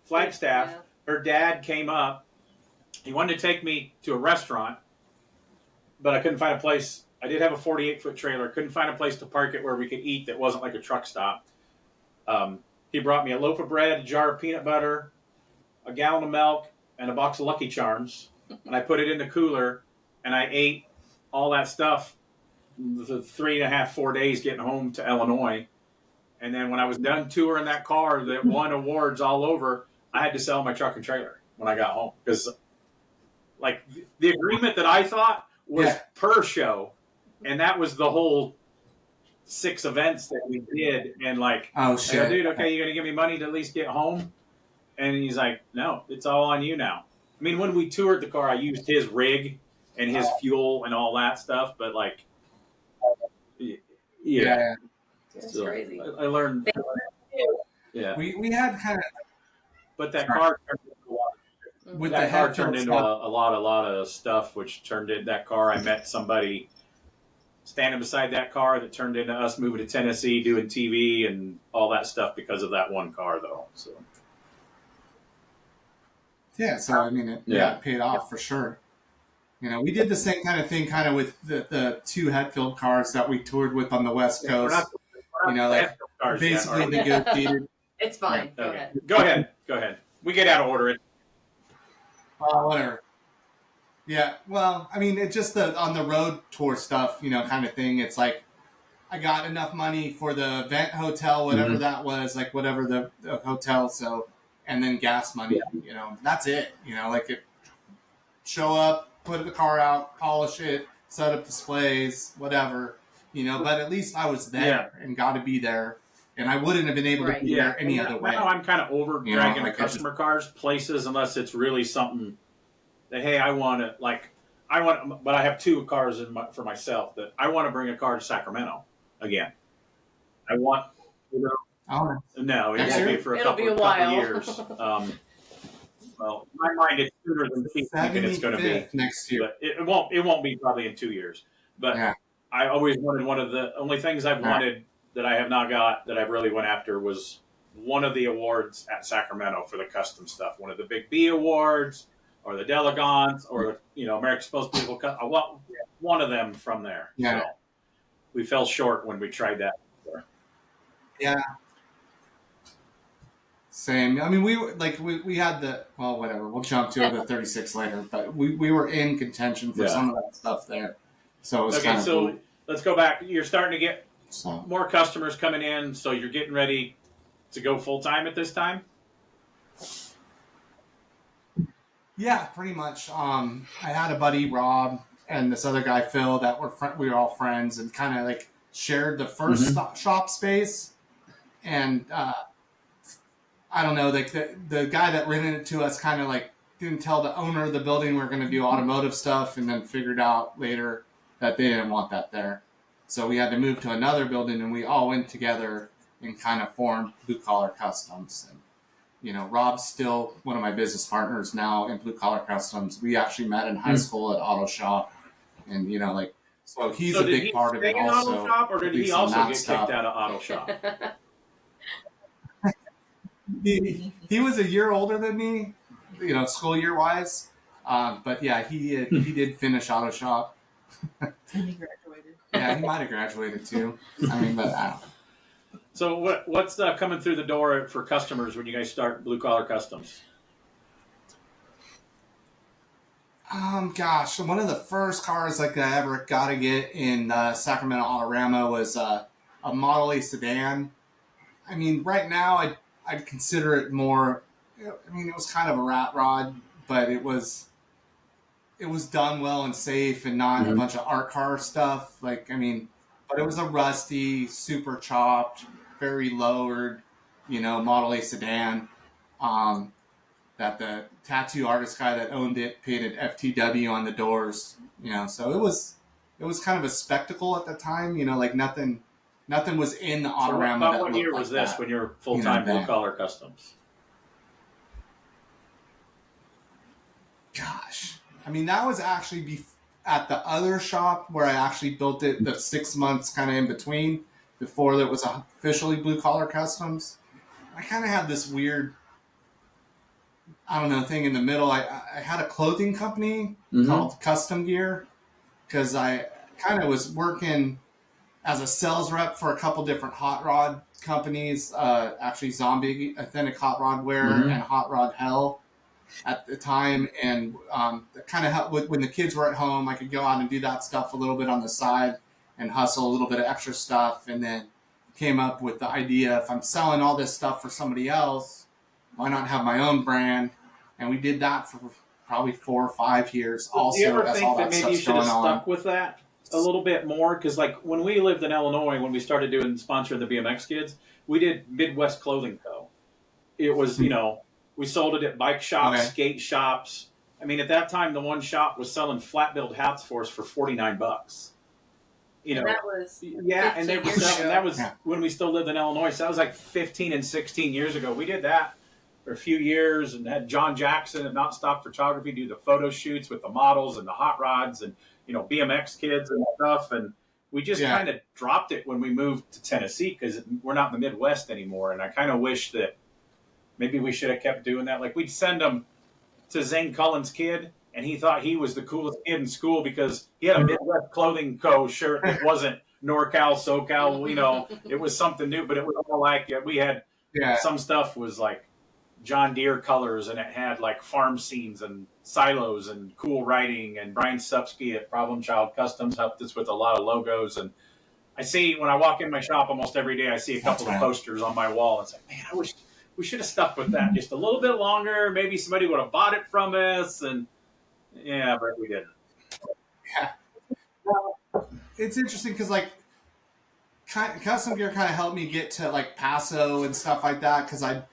Flagstaff, her dad came up. He wanted to take me to a restaurant, but I couldn't find a place. I did have a 48-foot trailer. Couldn't find a place to park it where we could eat that wasn't like a truck stop. He brought me a loaf of bread, a jar of peanut butter, a gallon of milk, and a box of Lucky Charms. And I put it in the cooler, and I ate all that stuff the 3.5, 4 days getting home to Illinois. And then when I was done touring that car that won awards all over, I had to sell my truck and trailer when I got home. Because, like, the agreement that I thought was per show, and that was the whole 6 events that we did. And, like, oh, shit. I go, dude, okay, you're going to give me money to at least get home? And he's like, no, it's all on you now. I mean, when we toured the car, I used his rig and his fuel and all that stuff. But, like, yeah. It's So crazy. I learned. Yeah. We had kind of. But that car turned into a lot. With That the car Hetfield turned into stuff. a lot of stuff, which turned into that car. I met somebody standing beside that car that turned into us moving to Tennessee, doing TV and all that stuff because of that one car, though. So. Yeah, so I mean, it paid off for sure. You know, we did the same kind of thing, kind of with the 2 Hetfield cars that we toured with on the West Coast. You know, like basically negotiated. It's fine. Go ahead. Go ahead. We get out of order. Whatever. Yeah, well, I mean, it's just the on the road tour stuff, you know, kind of thing. It's like I got enough money for the event hotel, whatever that was, like whatever the hotel, so, and then gas money, you know, that's it. You know, like show up, put the car out, polish it, set up displays, whatever, you know, but at least I was there and got to be there. And I wouldn't have been able to be there any other way. Now I'm kind of over dragging the customer cars places unless it's really something that, hey, but I have 2 cars for myself that I want to bring a car to Sacramento again. I want, no, it won't be for a couple years. Well, in my mind, it's sooner than people thinking it's going to be next year. But it won't be probably in 2 years. But I always wanted one of the only things I've wanted that I have not got that I really went after was one of the awards at Sacramento for the custom stuff. One of the Big B awards or the Delegons or, you know, America's Most Beautiful Custom. Well, one of them from there. Yeah. So we fell short when we tried that before. Yeah. Same. I mean, we had whatever. We'll jump to the 36 later, but we were in contention for some of that stuff there. So it was kind of cool. Let's go back. You're starting to get more customers coming in, so you're getting ready to go full time at this time? Yeah, pretty much. I had a buddy, Rob, and this other guy, Phil, that we were all friends and kind of like shared the first shop space. And I don't know, like the guy that rented it to us kind of like didn't tell the owner of the building we were going to do automotive stuff, and then figured out later that they didn't want that there. So we had to move to another building, and we all went together and kind of formed Blue Collar Customs. And, you know, Rob's still one of my business partners now in Blue Collar Customs. We actually met in high school at Auto Shop. And, you know, like, so he's a big part of it also. Auto Shop, or did he also get kicked out of Auto Shop? He was a year older than me, you know, school year wise. But yeah, he did finish Auto Shop. And he graduated. Yeah, he might have graduated too. I mean, but I don't know. So what's coming through the door for customers when you guys start Blue Collar Customs? Gosh, one of the first cars like I ever got to get in Sacramento Autorama was a Model A sedan. I mean, right now I'd consider it more. I mean, it was kind of a rat rod, but it was done well and safe and not a bunch of art car stuff. Like, I mean, but it was a rusty, super chopped, very lowered, you know, Model A sedan. That the tattoo artist guy that owned it painted FTW on the doors, you know. So it was kind of a spectacle at the time, you know, like nothing was in the Autorama. So about what year was this when you're full-time Blue Collar Customs? Gosh. I mean, that was actually at the other shop where I actually built it, the 6 months kind of in between before it was officially Blue Collar Customs, I kind of had this weird, I don't know, thing in the middle. I had a clothing company called Custom Gear because I kind of was working as a sales rep for a couple different hot rod companies, actually Zombie Authentic Hot Rod Wear and Hot Rod Hell at the time. And kind of helped when the kids were at home, I could go out and do that stuff a little bit on the side and hustle a little bit of extra stuff. And then came up with the idea, if I'm selling all this stuff for somebody else, why not have my own brand? And we did that for probably 4 or 5 years. Also, do you ever as think all that maybe you should have stuck with that a little bit more? Because like when we lived in Illinois, when we started doing sponsoring the BMX kids, we did Midwest Clothing Co. It was, you know, we sold it at bike shops, skate shops. I mean, at that time, the one shop was selling flat build hats for us for $49. You know, and that was and they were selling, that was when we still lived in Illinois. So that was like 15 and 16 years ago. We did that for a few years and had John Jackson at Not Stop Photography do the photo shoots with the models and the hot rods and, you know, BMX kids and stuff. And we just kind of dropped it when we moved to Tennessee because we're not in the Midwest anymore. And I kind of wish that maybe we should have kept doing that. Like we'd send them to Zane Cullen's kid, and he thought he was the coolest kid in school because he had a Midwest Clothing Co. shirt that wasn't NorCal, SoCal, you know, it was something new, but it was all like, we had some stuff was like John Deere colors, and it had like farm scenes and silos and cool writing, and Brian Supsky at Problem Child Customs helped us with a lot of logos. And I see, when I walk in my shop almost every day, I see a couple of posters on my wall. It's like, man, I wish we should have stuck with that just a little bit longer. Maybe somebody would have bought it from us, and but we didn't. Yeah. Well, it's interesting because like Custom Gear kind of helped me get to like Paso and stuff like that because I'd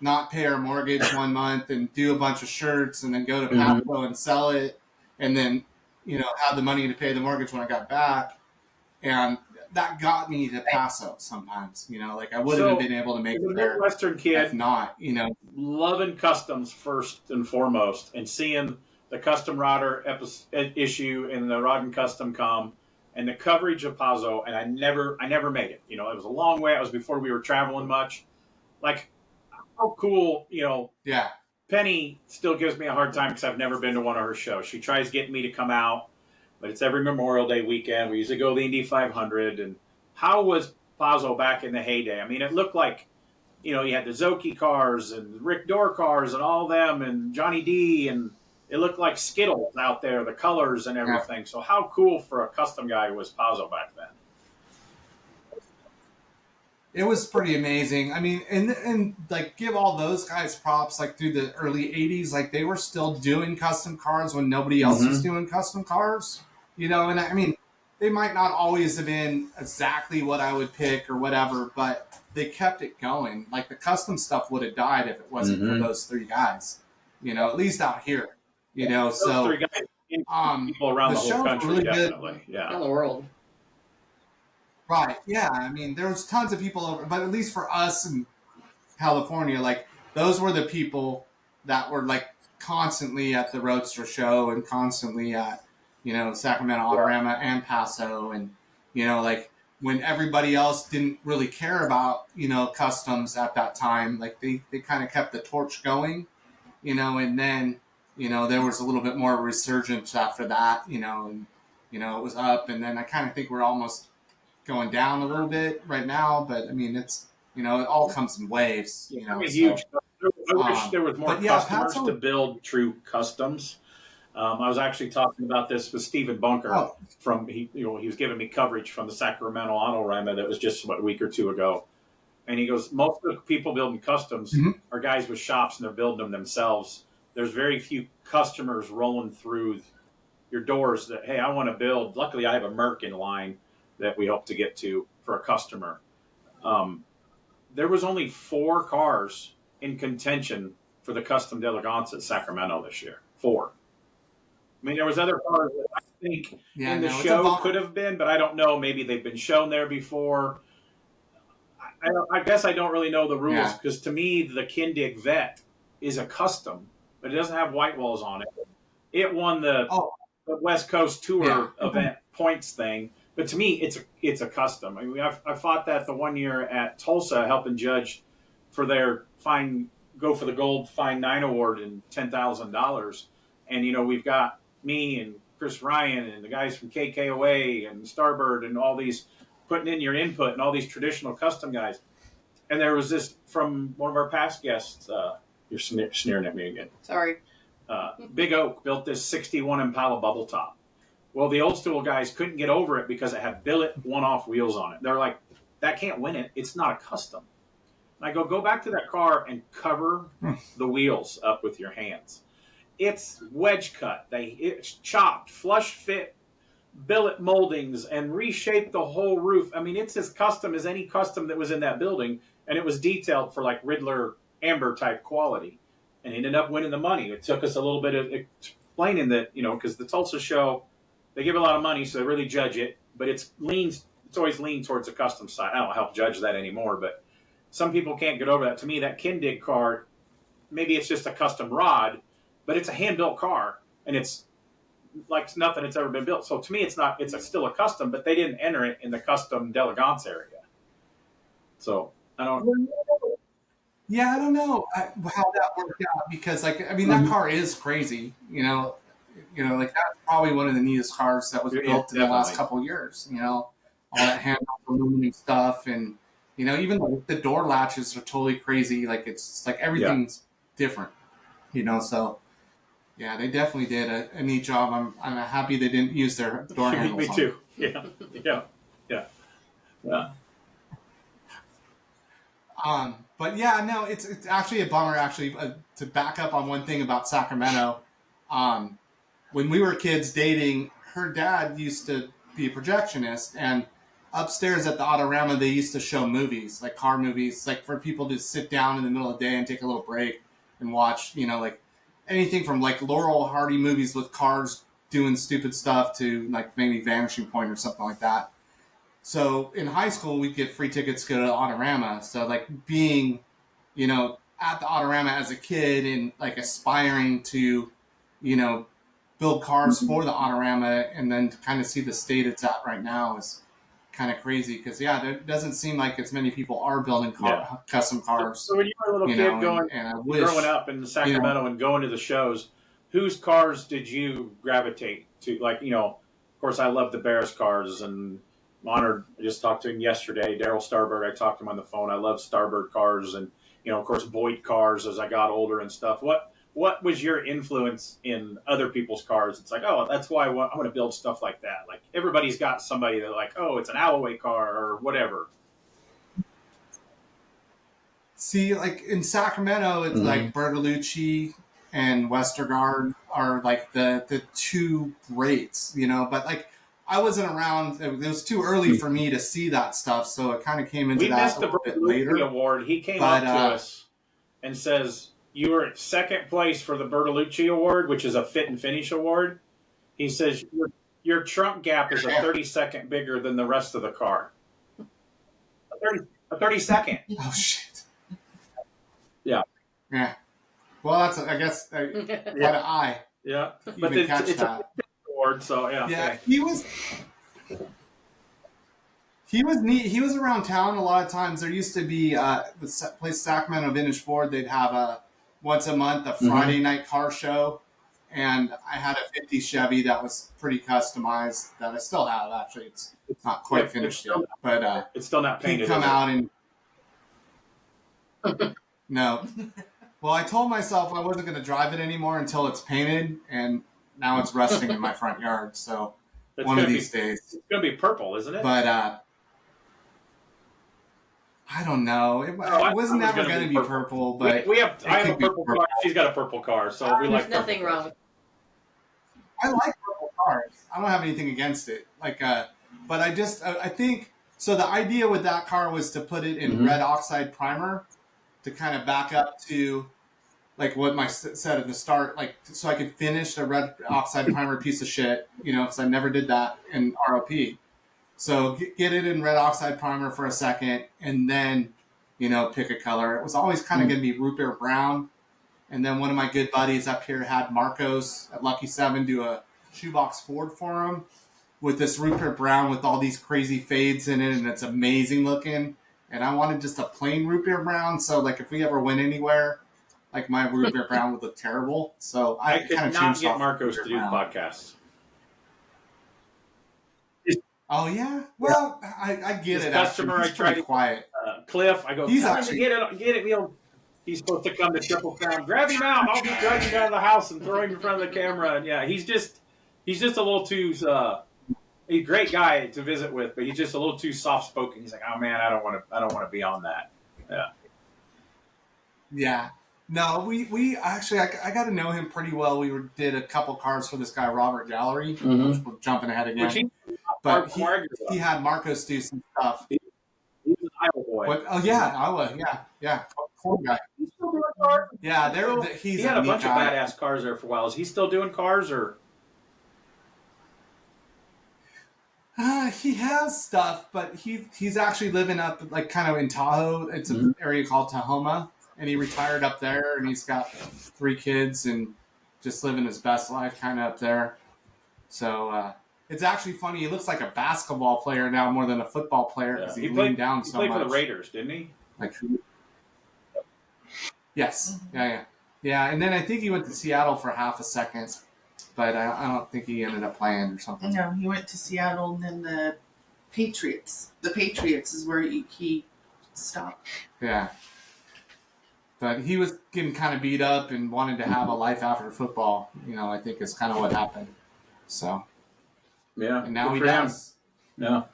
not pay our mortgage 1 month and do a bunch of shirts and then go to Paso and sell it and then, you know, have the money to pay the mortgage when I got back. And that got me to Paso sometimes, you know, like I wouldn't have been able to make it there. Western kid, if not, you know, loving customs first and foremost, and seeing the Custom Rodder issue in the Rod and Custom Com and the coverage of Paso, and I never made it. You know, it was a long way. It was before we were traveling much. Like, how cool, you know. Yeah. Penny still gives me a hard time because I've never been to one of her shows. She tries getting me to come out, but it's every Memorial Day weekend. We usually go to the Indy 500. And how was Paso back in the heyday? I mean, it looked like, you know, you had the Zoki cars and Rick Dorr cars and all them and Johnny D, and it looked like Skittles out there, the colors and everything. So how cool for a custom guy was Paso back then? It was pretty amazing. I mean, and like give all those guys props, like through the early 80s, like they were still doing custom cars when nobody else was doing custom cars, you know? And I mean, they might not always have been exactly what I would pick or whatever, but they kept it going. Like the custom stuff would have died if it wasn't for those three guys, you know, at least out here, you know? Those so three guys, people around the whole country, really definitely. Good. Around the world. Right. Yeah. I mean, there was tons of people over, but at least for us in California, like those were the people that were like constantly at the Roadster show and constantly at, you know, Sacramento Autorama and Paso. And, you know, like when everybody else didn't really care about, you know, customs at that time, like they kind of kept the torch going, you know, and then, you know, there was a little bit more resurgence after that, you know, and, you know, it was up. And then I kind of think we're almost going down a little bit right now, but I mean, it's, you know, it all comes in waves, you know. Huge. I wish there was more customers Paso, to build true customs. I was actually talking about this with Stephen Bunker from, he was giving me coverage from the Sacramento Autorama that was just a week or two ago. And he goes, most of the people building customs are guys with shops and they're building them themselves. There's very few customers rolling through your doors that, hey, I want to build. Luckily, I have a Merc in line that we hope to get to for a customer. There was only 4 cars in contention for the Custom d'Elegance at Sacramento this year. 4. I mean, there was other cars that I think in the show could have been, but I don't know. Maybe they've been shown there before. I guess I don't really know the rules because to me, the Kindig Vet is a custom, but it doesn't have white walls on it. It won the the West Coast tour Yeah. event points thing. But to me, it's a custom. I mean, I fought that the one year at Tulsa, helping judge for their go for the gold Fine 9 award and $10,000. And we've got me and Chris Ryan and the guys from KKOA and Starbird and all these putting in your input and all these traditional custom guys. And there was this from one of our past guests. You're sneering at me again. Sorry. Big Oak built this 61 Impala bubble top. Well, the old school guys couldn't get over it because it had billet one-off wheels on it. They're like, that can't win it. It's not a custom. And I go back to that car and cover the wheels up with your hands. It's wedge cut. It's chopped, flush fit, billet moldings, and reshaped the whole roof. I mean, it's as custom as any custom that was in that building, and it was detailed for like Riddler amber type quality, and it ended up winning the money. It took us a little bit of explaining that, because the Tulsa show, they give a lot of money, so they really judge it, but it's always leaned towards the custom side. I don't help judge that anymore, but some people can't get over that. To me, that Kindig car, maybe it's just a custom rod, but it's a hand-built car, and it's like nothing that's ever been built. So to me, it's still a custom, but they didn't enter it in the custom d'elegance area. So I don't. Yeah, I don't know how that worked out because, that car is crazy. Like that's probably one of the neatest cars that was built in the last couple of years. All that hand aluminum stuff, and even the door latches are totally crazy. Like it's like everything's different. So yeah, they definitely did a neat job. I'm happy they didn't use their door handles. Me too. Yeah. But yeah, no, it's actually a bummer. Actually, to back up on one thing about Sacramento, when we were kids dating, her dad used to be a projectionist, and upstairs at the Autorama, they used to show movies, like car movies, like for people to sit down in the middle of the day and take a little break and watch, like anything from like Laurel Hardy movies with cars doing stupid stuff to like maybe Vanishing Point or something like that. So in high school, we'd get free tickets to go to the Autorama. So like being, at the Autorama as a kid and like aspiring to, build cars for the Autorama and then to kind of see the state it's at right now is kind of crazy because, there doesn't seem like as many people are building custom cars. So when you were a little kid growing up in Sacramento and going to the shows, whose cars did you gravitate to? Like, of course, I love the Barris cars and honored. I just talked to him yesterday. Daryl Starbird, I talked to him on the phone. I love Starbird cars and, of course, Boyd cars as I got older and stuff. What was your influence in other people's cars? It's like, oh, that's why I want to build stuff like that. Like everybody's got somebody that like, oh, it's an Alloway car or whatever. See, like in Sacramento, it's like Bertolucci and Westergaard are like the two greats, but like I wasn't around. It was too early for me to see that stuff, so it kind of came into that a little bit later. We missed the Award. He came up to us and says, you were at second place for the Bertolucci Award, which is a fit and finish award. He says, your trunk gap is a 30-second bigger than the rest of the car. A 30-second. Oh, shit. Yeah. Yeah. Well, that's, I guess, quite an eye. Yeah. But it's a award, so yeah. Yeah, okay. He was neat. He was around town a lot of times. There used to be the place Sacramento Vintage Ford. They'd have once a month a Friday night car show, and I had a '50 Chevy that was pretty customized that I still have. Actually, it's not quite finished yet, but it's still not painted. He'd come out and no. Well, I told myself I wasn't going to drive it anymore until it's painted, and now it's rusting in my front yard. So one of these days, it's going to be purple, isn't it? But I don't know. It was never going to be purple. But I have a purple car. She's got a purple car, so we like. There's nothing wrong with it. I like purple cars. I don't have anything against it. But I think so. The idea with that car was to put it in red oxide primer to kind of back up to like what my said at the start, like so I could finish a red oxide primer piece of shit, because I never did that in ROP. So get it in red oxide primer for a second, and then pick a color. It was always kind of going to be root beer brown, and then one of my good buddies up here had Marcos at Lucky 7 do a shoebox Ford for him with this root beer brown with all these crazy fades in it, and it's amazing looking. And I wanted just a plain root beer brown, so like if we ever went anywhere, like my root beer brown would look terrible. So I kind could of not changed get off Marcos to do the brown. podcast. Oh yeah, well I get His it. customer, He's I tried pretty to quiet. Cliff. I go, He's tell him actually to get it. He's supposed to come to Triple Crown. Grab him out. I'll just drag him out of the house and throw him in front of the camera. And yeah, he's just a little too. He's a great guy to visit with, but he's just a little too soft spoken. He's like, oh man, I don't want to be on that. Yeah. Yeah. No, we actually, I got to know him pretty well. We did a couple cars for this guy, Robert Gallery, which we're jumping ahead again. But he had Marcos do some stuff. He's an Iowa boy. What? Oh, yeah, Iowa. Yeah. Cool guy. He's still doing cars? Yeah, He had a bunch of badass cars there for a while. Is he still doing cars or? He has stuff, but he's actually living up like kind of in Tahoe. It's an area called Tahoma. And he retired up there, and he's got 3 kids and just living his best life kind of up there. So it's actually funny. He looks like a basketball player now more than a football player because he leaned down so much. He played for the Raiders, didn't he? Yes. Yeah. And then I think he went to Seattle for half a second, but I don't think he ended up playing or something. No, he went to Seattle and then the Patriots. The Patriots is where he stopped. Yeah. But he was getting kind of beat up and wanted to have a life after football. I think is kind of what happened. So, yeah. And now he does. Yeah.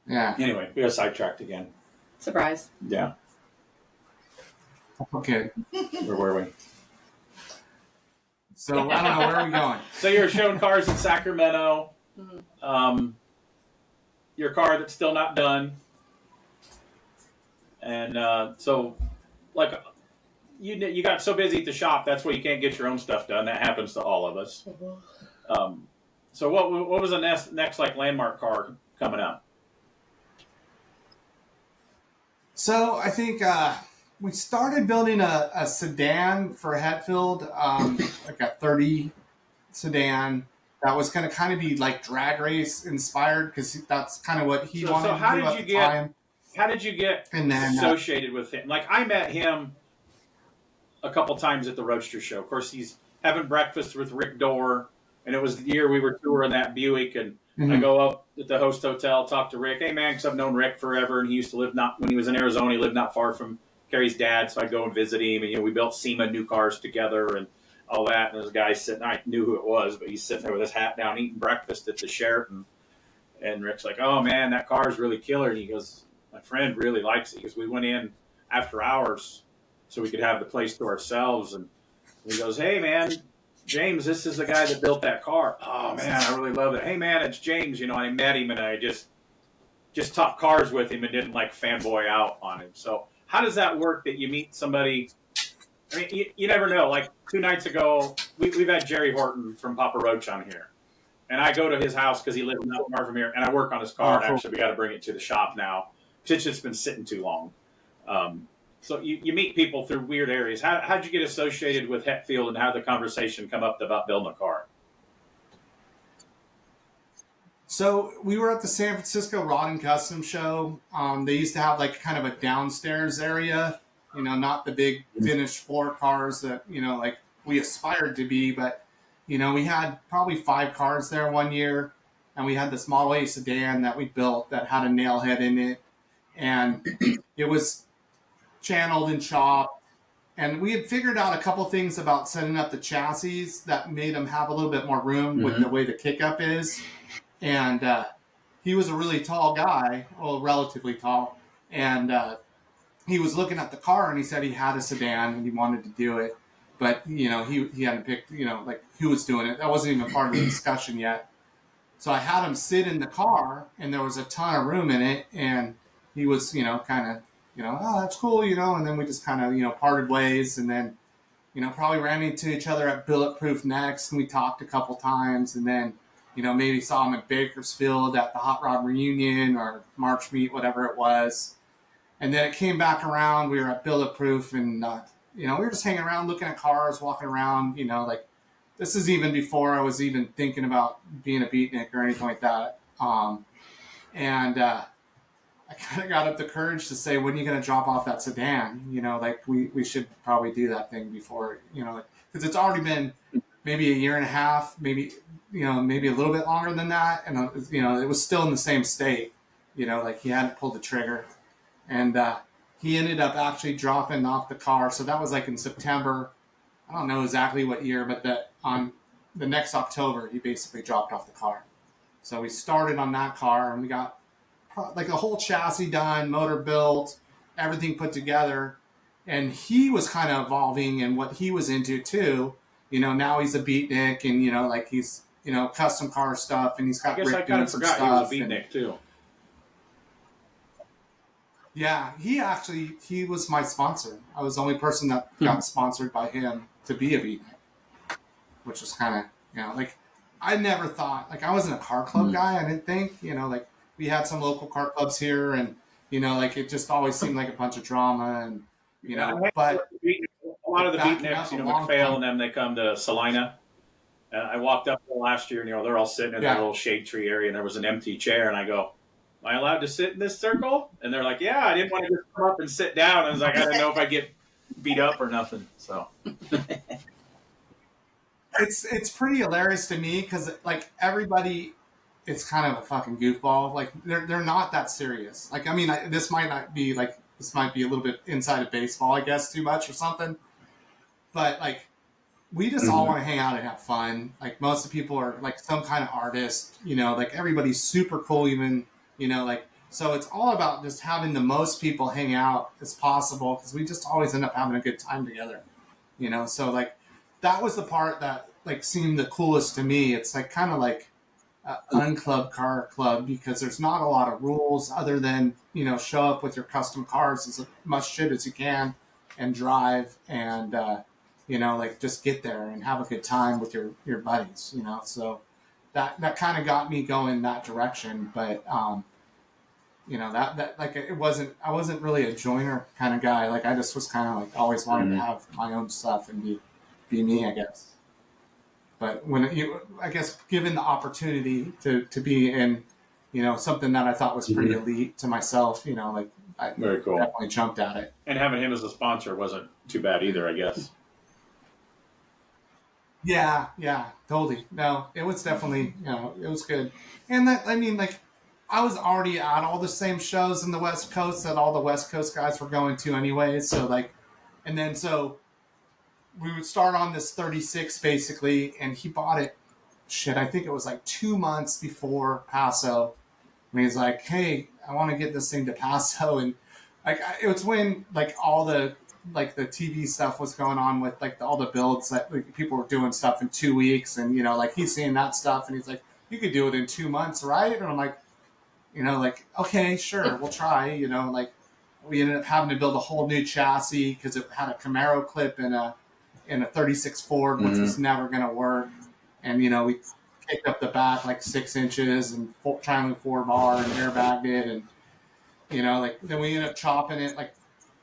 Yeah. Anyway, we got sidetracked again. Surprise. Yeah. Okay. Where were we? So, I don't know. Where are we going? So you're showing cars in Sacramento. Your car that's still not done. And so, like, you got so busy at the shop, that's why you can't get your own stuff done. That happens to all of us. So what was the next like landmark car coming up? So I think we started building a sedan for Hetfield, like a 30 sedan. That was going to kind of be like drag race inspired because that's kind of what he wanted to do at the time. How did you get associated with him? Like, I met him a couple times at the Roadster Show. Of course, he's having breakfast with Rick Dorr, and it was the year we were touring that Buick, and I go up at the host hotel, talk to Rick. Hey, man, because I've known Rick forever, and he used to live when he was in Arizona, he lived not far from Carrie's dad, so I'd go and visit him, and we built SEMA new cars together and all that, and there's a guy sitting, I knew who it was, but he's sitting there with his hat down eating breakfast at the Sheraton, and Rick's like, oh, man, that car is really killer, and he goes, my friend really likes it because we went in after hours so we could have the place to ourselves. And he goes, hey, man, James, this is the guy that built that car. Oh, man, I really love it. Hey, man, it's James. And I met him and I just talked cars with him and didn't like fanboy out on him. So how does that work that you meet somebody? I mean, you never know. Like 2 nights ago, we've had Jerry Horton from Papa Roach on here. And I go to his house because he lives not far from here. And I work on his car. And actually, we got to bring it to the shop now. It's just been sitting too long. So you meet people through weird areas. How'd you get associated with Hetfield and how did the conversation come up about building a car? So we were at the San Francisco Rod and Custom show. They used to have like kind of a downstairs area, not the big finished floor cars that, like we aspired to be. But, we had probably 5 cars there one year. And we had this Model A sedan that we built that had a nail head in it. And it was channeled and chopped. And we had figured out a couple things about setting up the chassis that made them have a little bit more room with the way the kickup is. And he was a really tall guy, well, relatively tall. And he was looking at the car and he said he had a sedan and he wanted to do it. But, he hadn't picked, like who was doing it. That wasn't even part of the discussion yet. So I had him sit in the car and there was a ton of room in it. And he was, kind of, oh, that's cool, and then we just kind of, parted ways and then, probably ran into each other at Bulletproof next and we talked a couple times and then, maybe saw him at Bakersfield at the Hot Rod Reunion or March Meet, whatever it was. And then it came back around, we were at Bulletproof and, we were just hanging around looking at cars, walking around, like this is even before I was even thinking about being a beatnik or anything like that. And I kind of got up the courage to say, when are you going to drop off that sedan? You know, like we should probably do that thing before, you know, because it's already been maybe a year and a half, maybe, you know, maybe a little bit longer than that. And, you know, it was still in the same state, you know, like he hadn't pulled the trigger. And he ended up actually dropping off the car. So that was like in September. I don't know exactly what year, but that on the next October, he basically dropped off the car. So we started on that car and we got like a whole chassis done, motor built, everything put together. And he was kind of evolving in what he was into too. You know, now he's a beatnik and, you know, like he's, you know, custom car stuff and he's got I guess I Rick kind doing of some forgot stuff. he was a beatnik too. Yeah, he was my sponsor. I was the only person that got sponsored by him to be a beatnik, which was kind of, you know, like I never thought, like I wasn't a car club guy. I didn't think, you know, like we had some local car clubs here and, you know, like it just always seemed like a bunch of drama and, you know, but a lot of the beatniks, you know, McPhail and them, they come to Salina. And I walked up there last year and, you know, they're all sitting in their little shade tree area and there was an empty chair and I go, am I allowed to sit in this circle? And they're like, yeah, I didn't want to just come up and sit down. I was like, I didn't know if I'd get beat up or nothing. So it's pretty hilarious to me because like everybody, it's kind of a fucking goofball. Like they're not that serious. Like I mean, this might be a little bit inside of baseball, I guess, too much or something. But like we just all want to hang out and have fun. Like most of the people are like some kind of artist, you know, like everybody's super cool even, you know, like, so it's all about just having the most people hang out as possible because we just always end up having a good time together, you know? So like that was the part that like seemed the coolest to me. It's like kind of like unclub car club because there's not a lot of rules other than, you know, show up with your custom cars as much shit as you can and drive and, you know, like just get there and have a good time with your buddies, you know? So that kind of got me going that direction. But, you know, that like I wasn't really a joiner kind of guy. Like I just was kind of like always wanted to have my own stuff and be me, I guess. But I guess given the opportunity to be in, you know, something that I thought was pretty elite to myself, you know, like I very cool. Definitely jumped at it. And having him as a sponsor wasn't too bad either, I guess. Yeah, totally. No, it was definitely, you know, it was good. And that, I mean, like, I was already at all the same shows in the West Coast that all the West Coast guys were going to anyways. So, like, and then so we would start on this 36 basically, and he bought it, I think it was like 2 months before Paso. And he's like, hey, I want to get this thing to Paso. And, like, it was when, like, all the TV stuff was going on with like all the builds that like, people were doing stuff in 2 weeks and, you know, like he's seeing that stuff and he's like, you could do it in 2 months, right? And I'm like, you know, like, okay, sure, we'll try, you know, like we ended up having to build a whole new chassis because it had a Camaro clip in a 36 Ford, which was never going to work. And, you know, we kicked up the back like 6 inches and triangle 4-bar and airbagged it. And, you know, like then we ended up chopping it like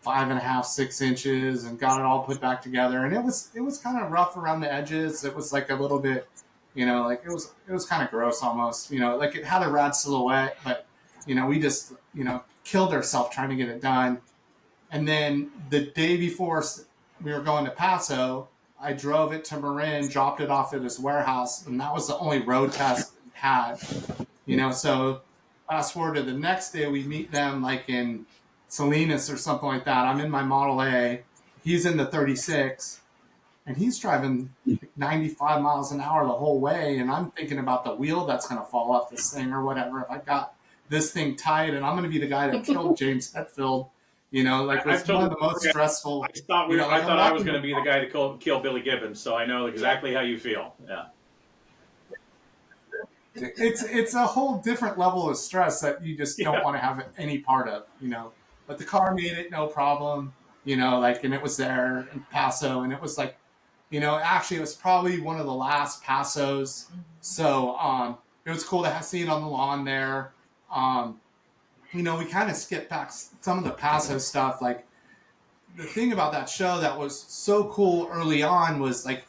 5.5, 6 inches and got it all put back together. And it was kind of rough around the edges. It was like a little bit, you know, like it was kind of gross almost, you know, like it had a rad silhouette, but, you know, we just, you know, killed ourselves trying to get it done. And then the day before we were going to Paso, I drove it to Marin, dropped it off at his warehouse. And that was the only road test it had, you know, so fast forward to the next day, we meet them like in Salinas or something like that. I'm in my Model A. He's in the 36, and he's driving like 95 miles an hour the whole way. And I'm thinking about the wheel that's going to fall off this thing or whatever. If I got this thing tight, and I'm going to be the guy that killed James Hetfield, you know, like it's one of the most stressful. I thought I was going to be the guy to kill Billy Gibbons, so I know exactly how you feel. Yeah. It's a whole different level of stress that you just don't want to have any part of, you know. But the car made it no problem, you know, like, and it was there in Paso, and it was like, you know, actually it was probably one of the last Pasos. So it was cool to see it on the lawn there. You know, we kind of skipped back some of the Paso stuff. Like the thing about that show that was so cool early on was like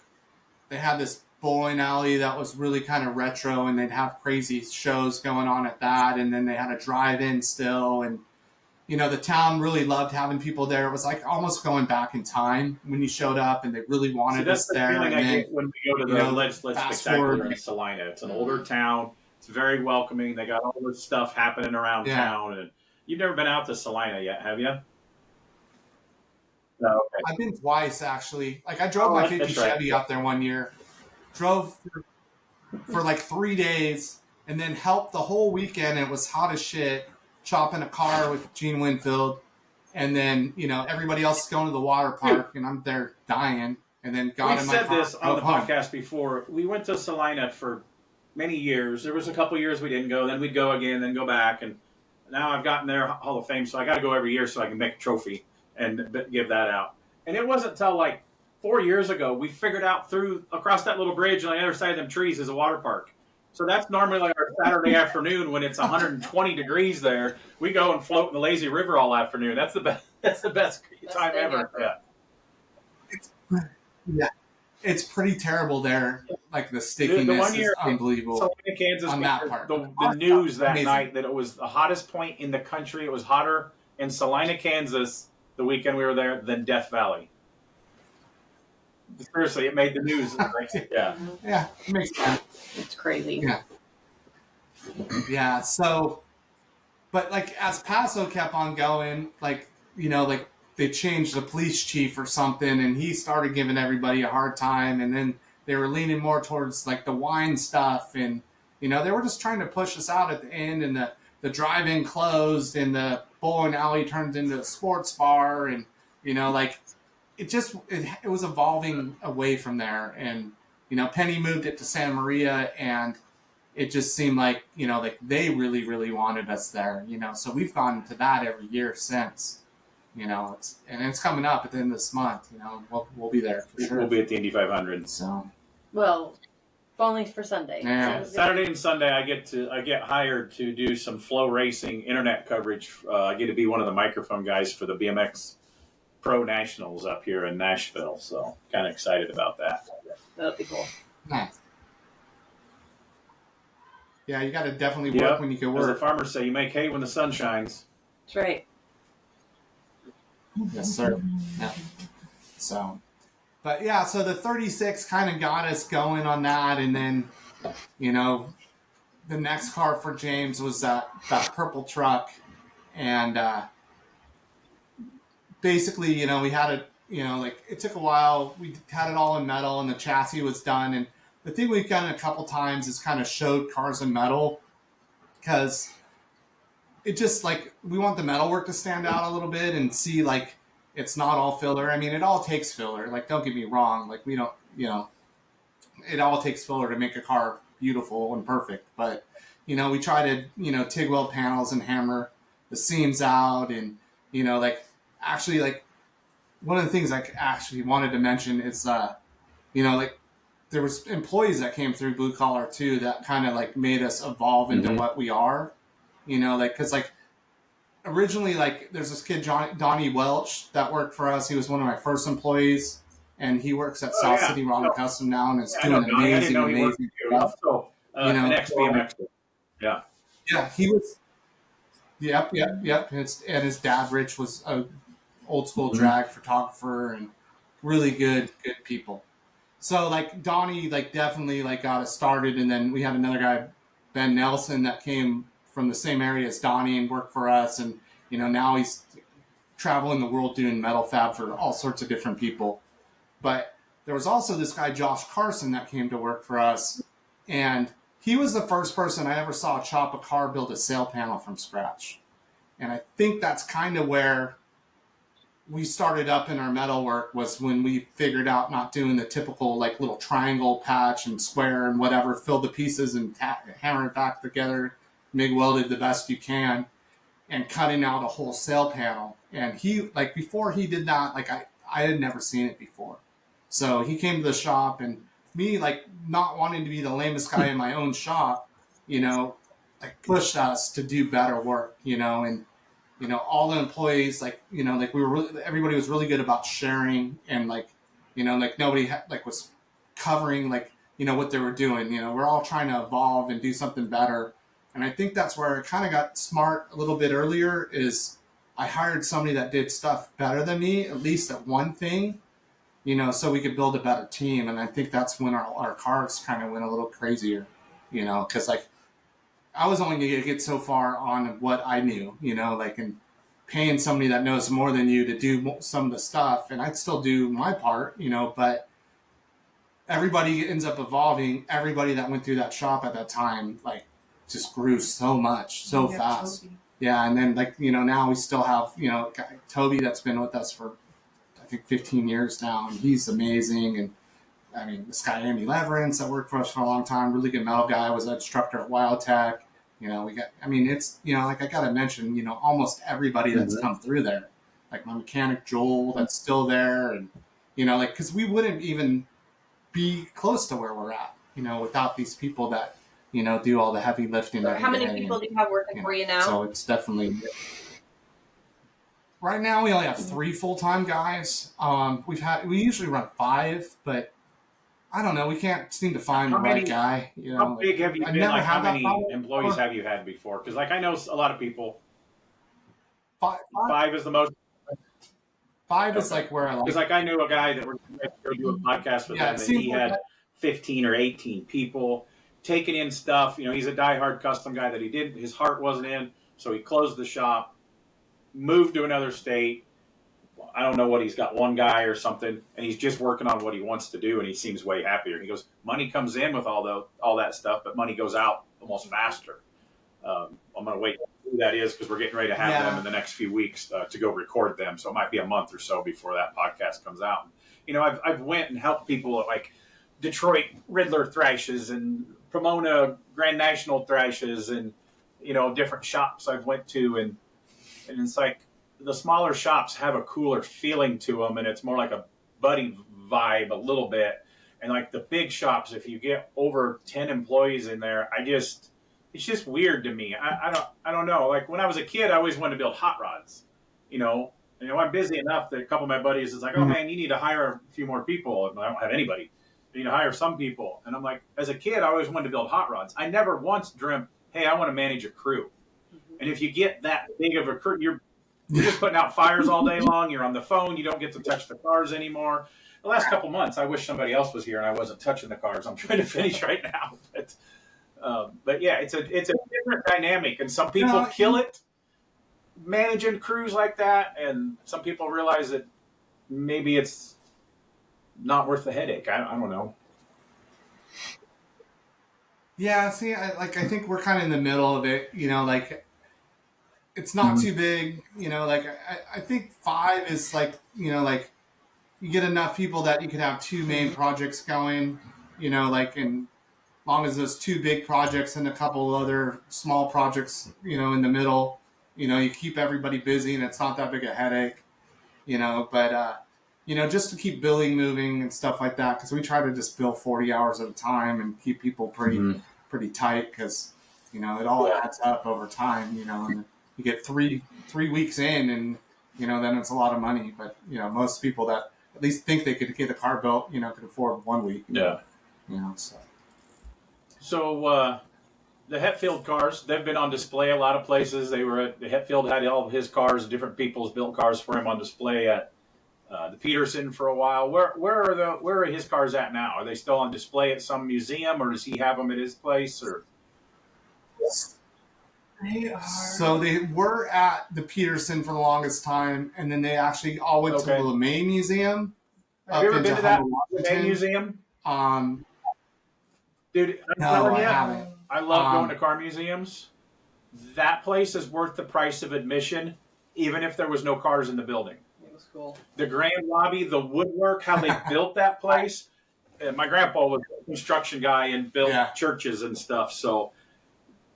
they had this bowling alley that was really kind of retro, and they'd have crazy shows going on at that. And then they had a drive-in still, and the town really loved having people there. It was like almost going back in time when you showed up, and they really wanted us there. That's the feeling and I get when we go to the Let's Spectacular forward, in Salina. It's an older town. It's very welcoming. They got all this stuff happening around town. And you've never been out to Salina yet, have you? No. Okay. I've been twice, actually. Like, I drove my 50 Chevy up there one year. Drove for like 3 days, and then helped the whole weekend. It was hot as shit, chopping a car with Gene Winfield. And then, everybody else is going to the water park, and I'm there dying. And then got in my car. We've said this on the podcast before. We went to Salina for many years. There was a couple years we didn't go. Then we'd go again, then go back. And now I've gotten their Hall of Fame, so I got to go every year so I can make a trophy and give that out. And it wasn't until like 4 years ago we figured out across that little bridge on the other side of them trees is a water park. So that's normally like our Saturday afternoon when it's 120 degrees there. We go and float in the lazy river all afternoon. That's the best. That's the best time ever. Yeah. It's pretty terrible there. Like the stickiness the 1 year is unbelievable. Salina, Kansas, on that part. The news that night that it was the hottest point in the country. It was hotter in Salina, Kansas, the weekend we were there than Death Valley. Seriously, it made the news. Yeah. Yeah, it makes sense. It's crazy. Yeah. Yeah, so, but like as Paso kept on going, like, like they changed the police chief or something, and he started giving everybody a hard time, and then they were leaning more towards like the wine stuff, and, they were just trying to push us out at the end, and the drive-in closed, and the bowling alley turned into a sports bar, and, like, it was evolving away from there. And, Penny moved it to Santa Maria, and it just seemed like, like they really, really wanted us there, so we've gone to that every year since, it's coming up at the end of this month, we'll be there for sure. We'll be at the Indy 500. So, well, only for Sunday. Yeah. Saturday and Sunday, I get hired to do some flow racing internet coverage. I get to be one of the microphone guys for the BMX Pro Nationals up here in Nashville, so kind of excited about that. That'll be cool. Nice. Yeah, you got to definitely work when you can work. As the farmers say, you make hay when the sun shines. That's right. Yes, sir. Yeah. So, but yeah, so the 36 kind of got us going on that, and then, the next car for James was that purple truck, and basically, we had it, like it took a while. We had it all in metal, and the chassis was done. And the thing we've done a couple times is kind of showed cars in metal, because it just like we want the metalwork to stand out a little bit and see like it's not all filler. I mean, it all takes filler. Like, don't get me wrong. Like, we don't, it all takes filler to make a car beautiful and perfect. But, we try to, TIG weld panels and hammer the seams out. And, actually, like, one of the things I actually wanted to mention is, like, there was employees that came through Blue Collar, too, that kind of, like, made us evolve into what we are. Because, like, originally, like, there's this kid, Donnie Welch, that worked for us. He was one of my first employees, and he works at South City Rod and Custom now, and is doing amazing stuff. An ex-BMX. Yeah. Yeah, he was. Yep. And his dad, Rich, was a old school drag photographer, and really good people. So, like, Donnie, like, definitely, like, got us started, and then we had another guy, Ben Nelson, that came from the same area as Donnie and worked for us. And, now he's traveling the world doing metal fab for all sorts of different people. But there was also this guy, Josh Carson, that came to work for us. And he was the first person I ever saw chop a car, build a sail panel from scratch. And I think that's kind of where we started up in our metalwork, was when we figured out not doing the typical like little triangle patch and square and whatever, fill the pieces and hammer it back together, MIG welded the best you can, and cutting out a whole sail panel. And he, like, before he did that, like, I had never seen it before. So he came to the shop, and me, like, not wanting to be the lamest guy in my own shop, like, pushed us to do better work, and, all the employees, like, like, everybody was really good about sharing, and, like, like, nobody was covering, like, what they were doing. We're all trying to evolve and do something better. And I think that's where I kind of got smart a little bit earlier is I hired somebody that did stuff better than me, at least at one thing, so we could build a better team. And I think that's when our cars kind of went a little crazier, because like I was only going to get so far on what I knew, and paying somebody that knows more than you to do some of the stuff. And I'd still do my part, but everybody ends up evolving. Everybody that went through that shop at that time, like, just grew so much, so fast. Toby. Yeah, and then now we still have Toby that's been with us for I think 15 years now, and he's amazing. And I mean, this guy Andy Leverance that worked for us for a long time, really good metal guy, was an instructor at WildTech. We got. I mean, it's like I gotta mention almost everybody that's come through there, like my mechanic Joel that's still there, and because we wouldn't even be close to where we're at, without these people that do all the heavy lifting. So how many people do you have working for you now? So it's definitely right now we only have 3 full-time guys. We usually run 5, but I don't know. We can't seem to find the right guy. How big have you been? Like how many employees have you had before? Because like I know a lot of people. 5 is the most. 5 is like where I like. Because like I knew a guy that we're going to go do a podcast with him, and he had 15 or 18 people taking in stuff. He's a diehard custom guy that his heart wasn't in, so he closed the shop, moved to another state. I don't know what he's got, one guy or something, and he's just working on what he wants to do, and he seems way happier. He goes, money comes in with all that stuff, but money goes out almost faster. I'm going to wait who that is because we're getting ready to have them in the next few weeks to go record them. So it might be a month or so before that podcast comes out. I've went and helped people at like Detroit Riddler Thrashes and Pomona Grand National Thrashes and, different shops I've went to. And it's like the smaller shops have a cooler feeling to them, and it's more like a buddy vibe a little bit. And like the big shops, if you get over 10 employees in there, it's just weird to me. I don't know. Like when I was a kid, I always wanted to build hot rods, I'm busy enough that a couple of my buddies is like, oh man, you need to hire a few more people. And I don't have anybody. You need to hire some people. And I'm like, as a kid, I always wanted to build hot rods. I never once dreamt, hey, I want to manage a crew. And if you get that big of a crew, you're just putting out fires all day long. You're on the phone. You don't get to touch the cars anymore. The last couple months, I wish somebody else was here and I wasn't touching the cars. I'm trying to finish right now. But yeah, it's a different dynamic, and some people kill it managing crews like that, and some people realize that maybe it's not worth the headache. I don't know. Yeah, see, I think we're kind of in the middle of it. Like it's not too big. Like I think 5 is like like you get enough people that you could have 2 main projects going. Like in. Long as there's 2 big projects and a couple other small projects, in the middle, you keep everybody busy and it's not that big a headache, but, just to keep billing moving and stuff like that. Cause we try to just bill 40 hours at a time and keep people pretty tight. Cause, it all adds up over time, and you get 3 weeks in and, then it's a lot of money, but most people that at least think they could get a car built, could afford 1 week. Yeah. So the Hetfield cars, they've been on display a lot of places. Hetfield had all of his cars, different people's built cars for him on display at the Peterson for a while. Where are his cars at now? Are they still on display at some museum, or does he have them at his place? Or so they were at the Peterson for the longest time, and then they actually all went to the LeMay Museum. Have you ever been to that LeMay Museum? Dude, I love going to car museums. That place is worth the price of admission, even if there was no cars in the building. It was cool. The grand lobby, the woodwork, how they built that place. And my grandpa was a construction guy and built churches and stuff. So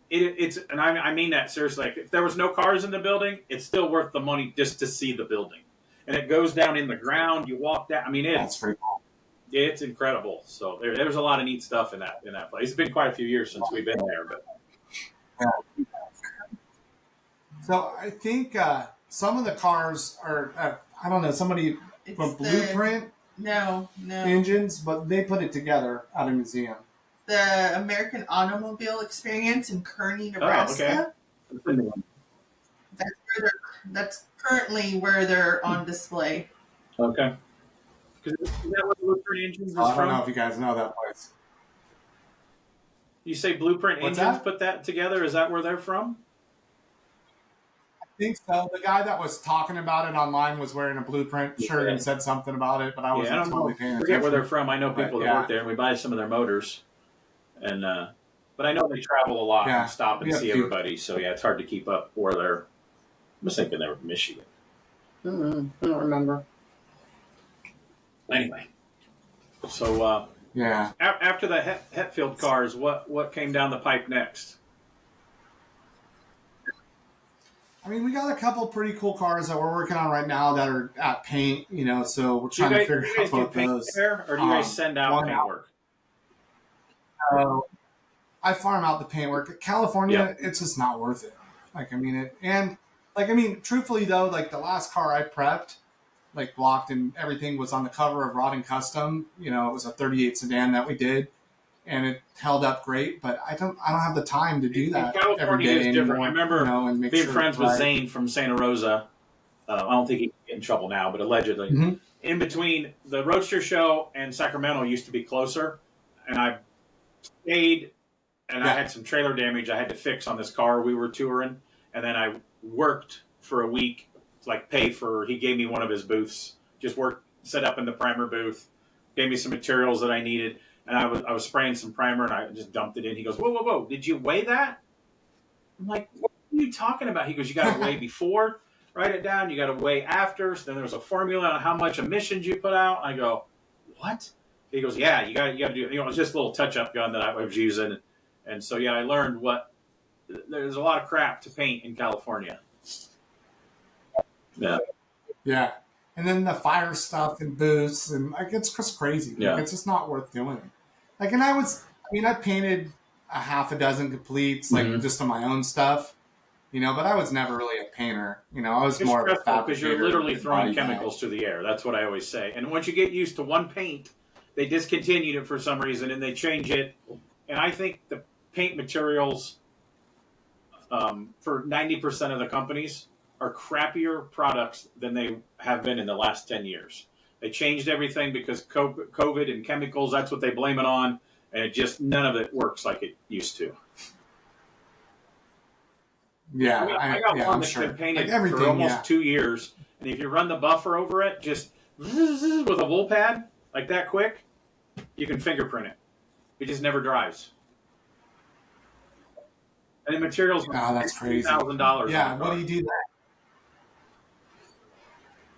it's and I mean that seriously. Like, if there was no cars in the building, it's still worth the money just to see the building. And it goes down in the ground. You walk down. I mean, that's pretty cool. It's incredible. So there's a lot of neat stuff in that place. It's been quite a few years since we've been there, but so I think some of the cars are I don't know, somebody from Blueprint No. engines, but they put it together at a museum. The American Automobile Experience in Kearney, Nebraska. Oh, okay. That's currently where they're on display. Okay. Is that where Blueprint Engines is I don't from? know if you guys know that place. You say Blueprint What's Engines that? put that together? Is that where they're from? I think so. The guy that was talking about it online was wearing a Blueprint shirt and said something about it, but I wasn't totally paying attention. I forget where they're from. I know people that work there, and we buy some of their motors. And but I know they travel a lot and stop and see everybody. So yeah, it's hard to keep up where they're. I was thinking they were from Michigan. I don't remember. Anyway, so after the Hetfield cars, what came down the pipe next? I mean, we got a couple pretty cool cars that we're working on right now that are at paint, so we're trying to figure out both those. There, or do you guys send out paint work? I farm out the paint work. California, it's just not worth it. Truthfully though, like the last car I prepped, like blocked and everything was on the cover of Rod and Custom. It was a 38 sedan that we did, and it held up great. But I don't have the time to do that. California every day is different. Anymore, I remember being friends with Zane from Santa Rosa. I don't think he can get in trouble now, but allegedly, in between the Roadster Show and Sacramento used to be closer, and I stayed. And I had some trailer damage I had to fix on this car we were touring. And then I worked for a week, he gave me one of his booths, just set up in the primer booth, gave me some materials that I needed. And I was spraying some primer and I just dumped it in. He goes, whoa, did you weigh that? I'm like, what are you talking about? He goes, you got to weigh before, write it down. You got to weigh after. So then there's a formula on how much emissions you put out. I go, what? He goes, yeah, you got to do it. It was just a little touch-up gun that I was using. And so, I learned there's a lot of crap to paint in California. Yeah. Yeah. And then the fire stuff and booths and it's just crazy. It's just not worth doing it. I painted a half a dozen completes, just on my own stuff, but I was never really a painter. I was more of a fabricator. Because you're literally throwing chemicals to the air. That's what I always say. And once you get used to one paint, they discontinued it for some reason and they change it. And I think the paint materials for 90% of the companies are crappier products than they have been in the last 10 years. They changed everything because COVID and chemicals, that's what they blame it on. And none of it works like it used to. Yeah. I got one that's been painted for almost 2 years. And if you run the buffer over it, just with a wool pad, like that quick, you can fingerprint it. It just never dries. And the materials are that's crazy. $1,000. Yeah, what do you do that?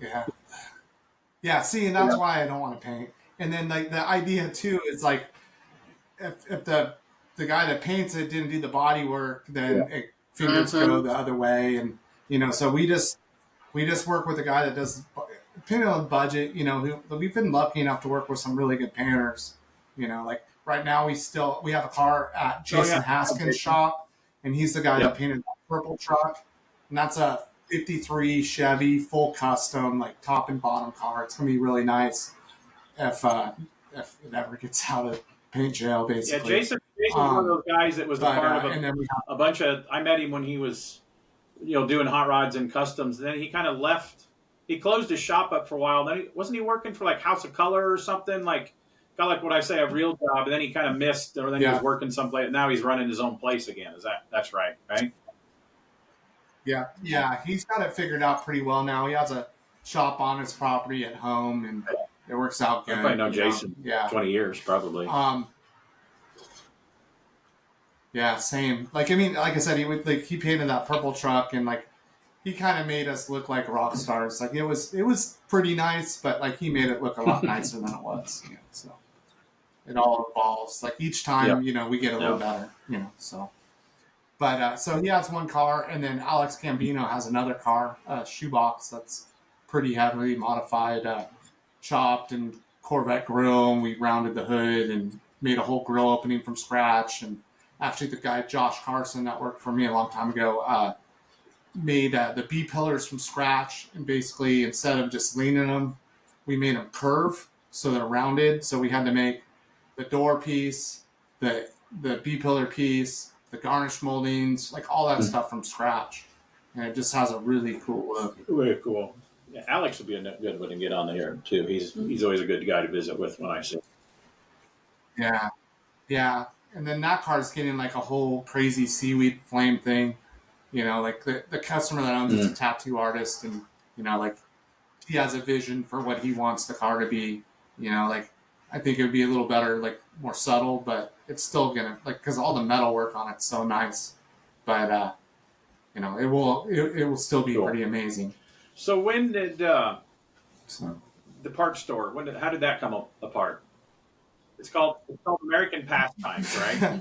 Yeah. Yeah, see, and that's why I don't want to paint. And then the idea too is if the guy that paints it didn't do the body work, then fingers go the other way, and so we just work with a guy that does, depending on the budget. We've been lucky enough to work with some really good painters. Right now we have a car at Jason Haskins' shop, and he's the guy that painted that purple truck, and that's a 53 Chevy full custom, top and bottom car. It's gonna be really nice if it ever gets out of paint jail, basically. Yeah, Jason's one of those guys that was part of a bunch of. I met him when he was, doing hot rods and customs. Then he kind of left. He closed his shop up for a while. Then wasn't he working for House of Color or something? Got what I say, a real job, and then he kind of missed, or then he was working someplace. And now he's running his own place again. That's right? Yeah, he's got it figured out pretty well now. He has a shop on his property at home, and it works out good. I probably know Jason. 20 years probably. Yeah, same. Like I said, he painted that purple truck, and he kind of made us look like rock stars. It was pretty nice, but he made it look a lot nicer than it was. So it all evolves. Each time, we get a little better. So. But so he has one car, and then Alex Gambino has another car, a shoebox that's pretty heavily modified, chopped and Corvette grill, and we rounded the hood and made a whole grill opening from scratch. And actually, the guy Josh Carson that worked for me a long time ago made the B pillars from scratch, and basically instead of just leaning them, we made them curve. so they're rounded. So we had to make the door piece, the B-pillar piece, the garnish moldings, like all that stuff from scratch. And it just has a really cool look. Really cool. Yeah, Alex would be a good one to get on there too. He's always a good guy to visit with when I see him. Yeah. Yeah. And then that car's getting like a whole crazy seaweed flame thing. You know, like the customer that owns it's a tattoo artist, and, you know, like he has a vision for what he wants the car to be. You know, like I think it would be a little better, like more subtle, but it's still gonna, like, because all the metal work on it's so nice. But you know, it will still be pretty amazing. So when did So. the parts store? How did that come apart? It's called American Pastimes, right?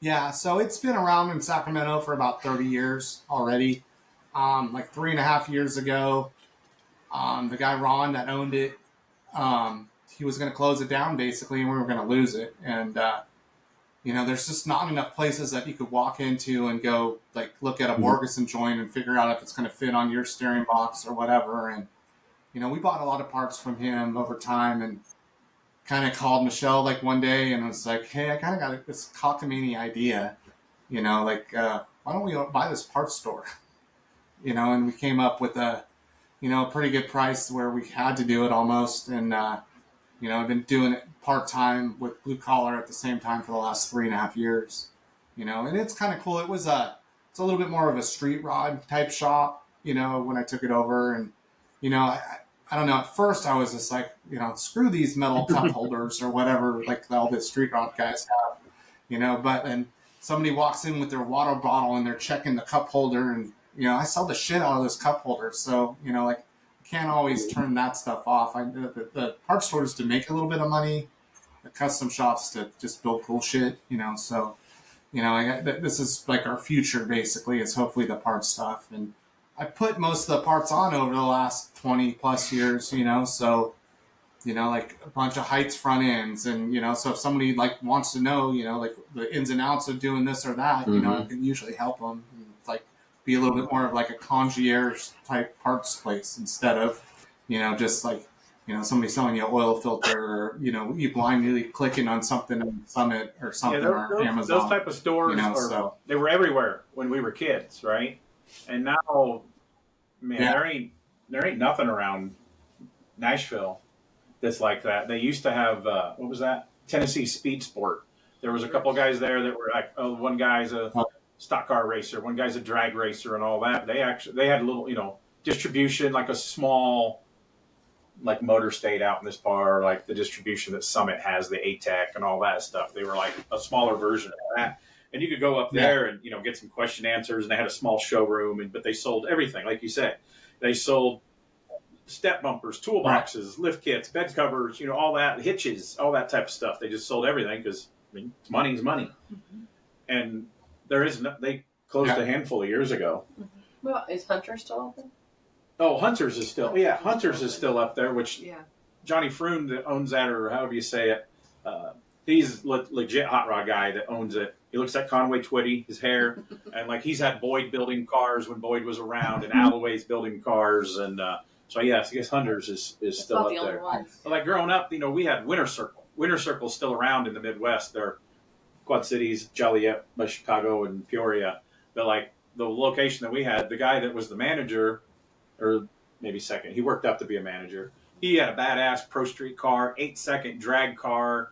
Yeah, so it's been around in Sacramento for about 30 years already. Like 3.5 years ago, the guy Ron that owned it, he was going to close it down basically, and we were going to lose it. And you know, there's just not enough places that you could walk into and go like look at a Borgeson joint and figure out if it's going to fit on your steering box or whatever. And you know, we bought a lot of parts from him over time, and kind of called Michelle like one day and was like, hey, I kind of got this cockamamie idea, you know, like, why don't we buy this parts store? You know, and we came up with a, you know, a pretty good price where we had to do it almost. And, you know, I've been doing it part-time with blue collar at the same time for the last 3.5 years, you know, and it's kind of cool. It's a little bit more of a street rod type shop, you know, when I took it over. And, you know, I don't know. At first, I was just like, you know, screw these metal cup holders or whatever, like all the street rod guys have, you know. But then somebody walks in with their water bottle and they're checking the cup holder, and you know, I sell the shit out of this cup holder. So you know, like, I can't always turn that stuff off. The parts stores to make a little bit of money, the custom shops to just build cool shit, you know. So you know, this is like our future basically. Is hopefully the parts stuff. And I put most of the parts on over the last 20 plus years, you know, so, you know, like a bunch of heights front ends. And, you know, so if somebody like wants to know, you know, like the ins and outs of doing this or that, you know, I can usually help them, and, like, be a little bit more of like a concierge type parts place instead of, you know, just like, you know, somebody selling you an oil filter, or, you know, you blindly clicking on something on Summit or something, or Amazon. Those type of stores, you know, they were everywhere when we were kids, right? And now, man, there ain't nothing around Nashville that's like that. They used to have what was that? Tennessee Speed Sport. There was a couple guys there that were like, oh, one guy's a stock car racer, one guy's a drag racer, and all that. They had a little, you know, distribution, like a small, like Motor State out in this bar, like the distribution that Summit has, the ATEC and all that stuff. They were like a smaller version of that. And you could go up there and, you know, get some question answers. And they had a small showroom, but they sold everything. Like you said, they sold step bumpers, toolboxes, lift kits, bed covers, you know, all that, hitches, all that type of stuff. They just sold everything because, I mean, money's money. And they closed a handful of years ago. Well, is Hunter still open? Oh, Hunter's is still up there, which Johnny Froome that owns that, or however you say it, he's legit hot rod guy that owns it. He looks like Conway Twitty, his hair, and like he's had Boyd building cars when Boyd was around, and Alloway's building cars, and so yes, I guess Hunter's is still up there. But like growing up, you know, we had Winter Circle. Winter Circle's still around in the Midwest. They're Quad Cities, Joliet, by Chicago, and Peoria. But like the location that we had, the guy that was the manager, or maybe second, he worked up to be a manager. He had a badass Pro Street car, 8-second drag car.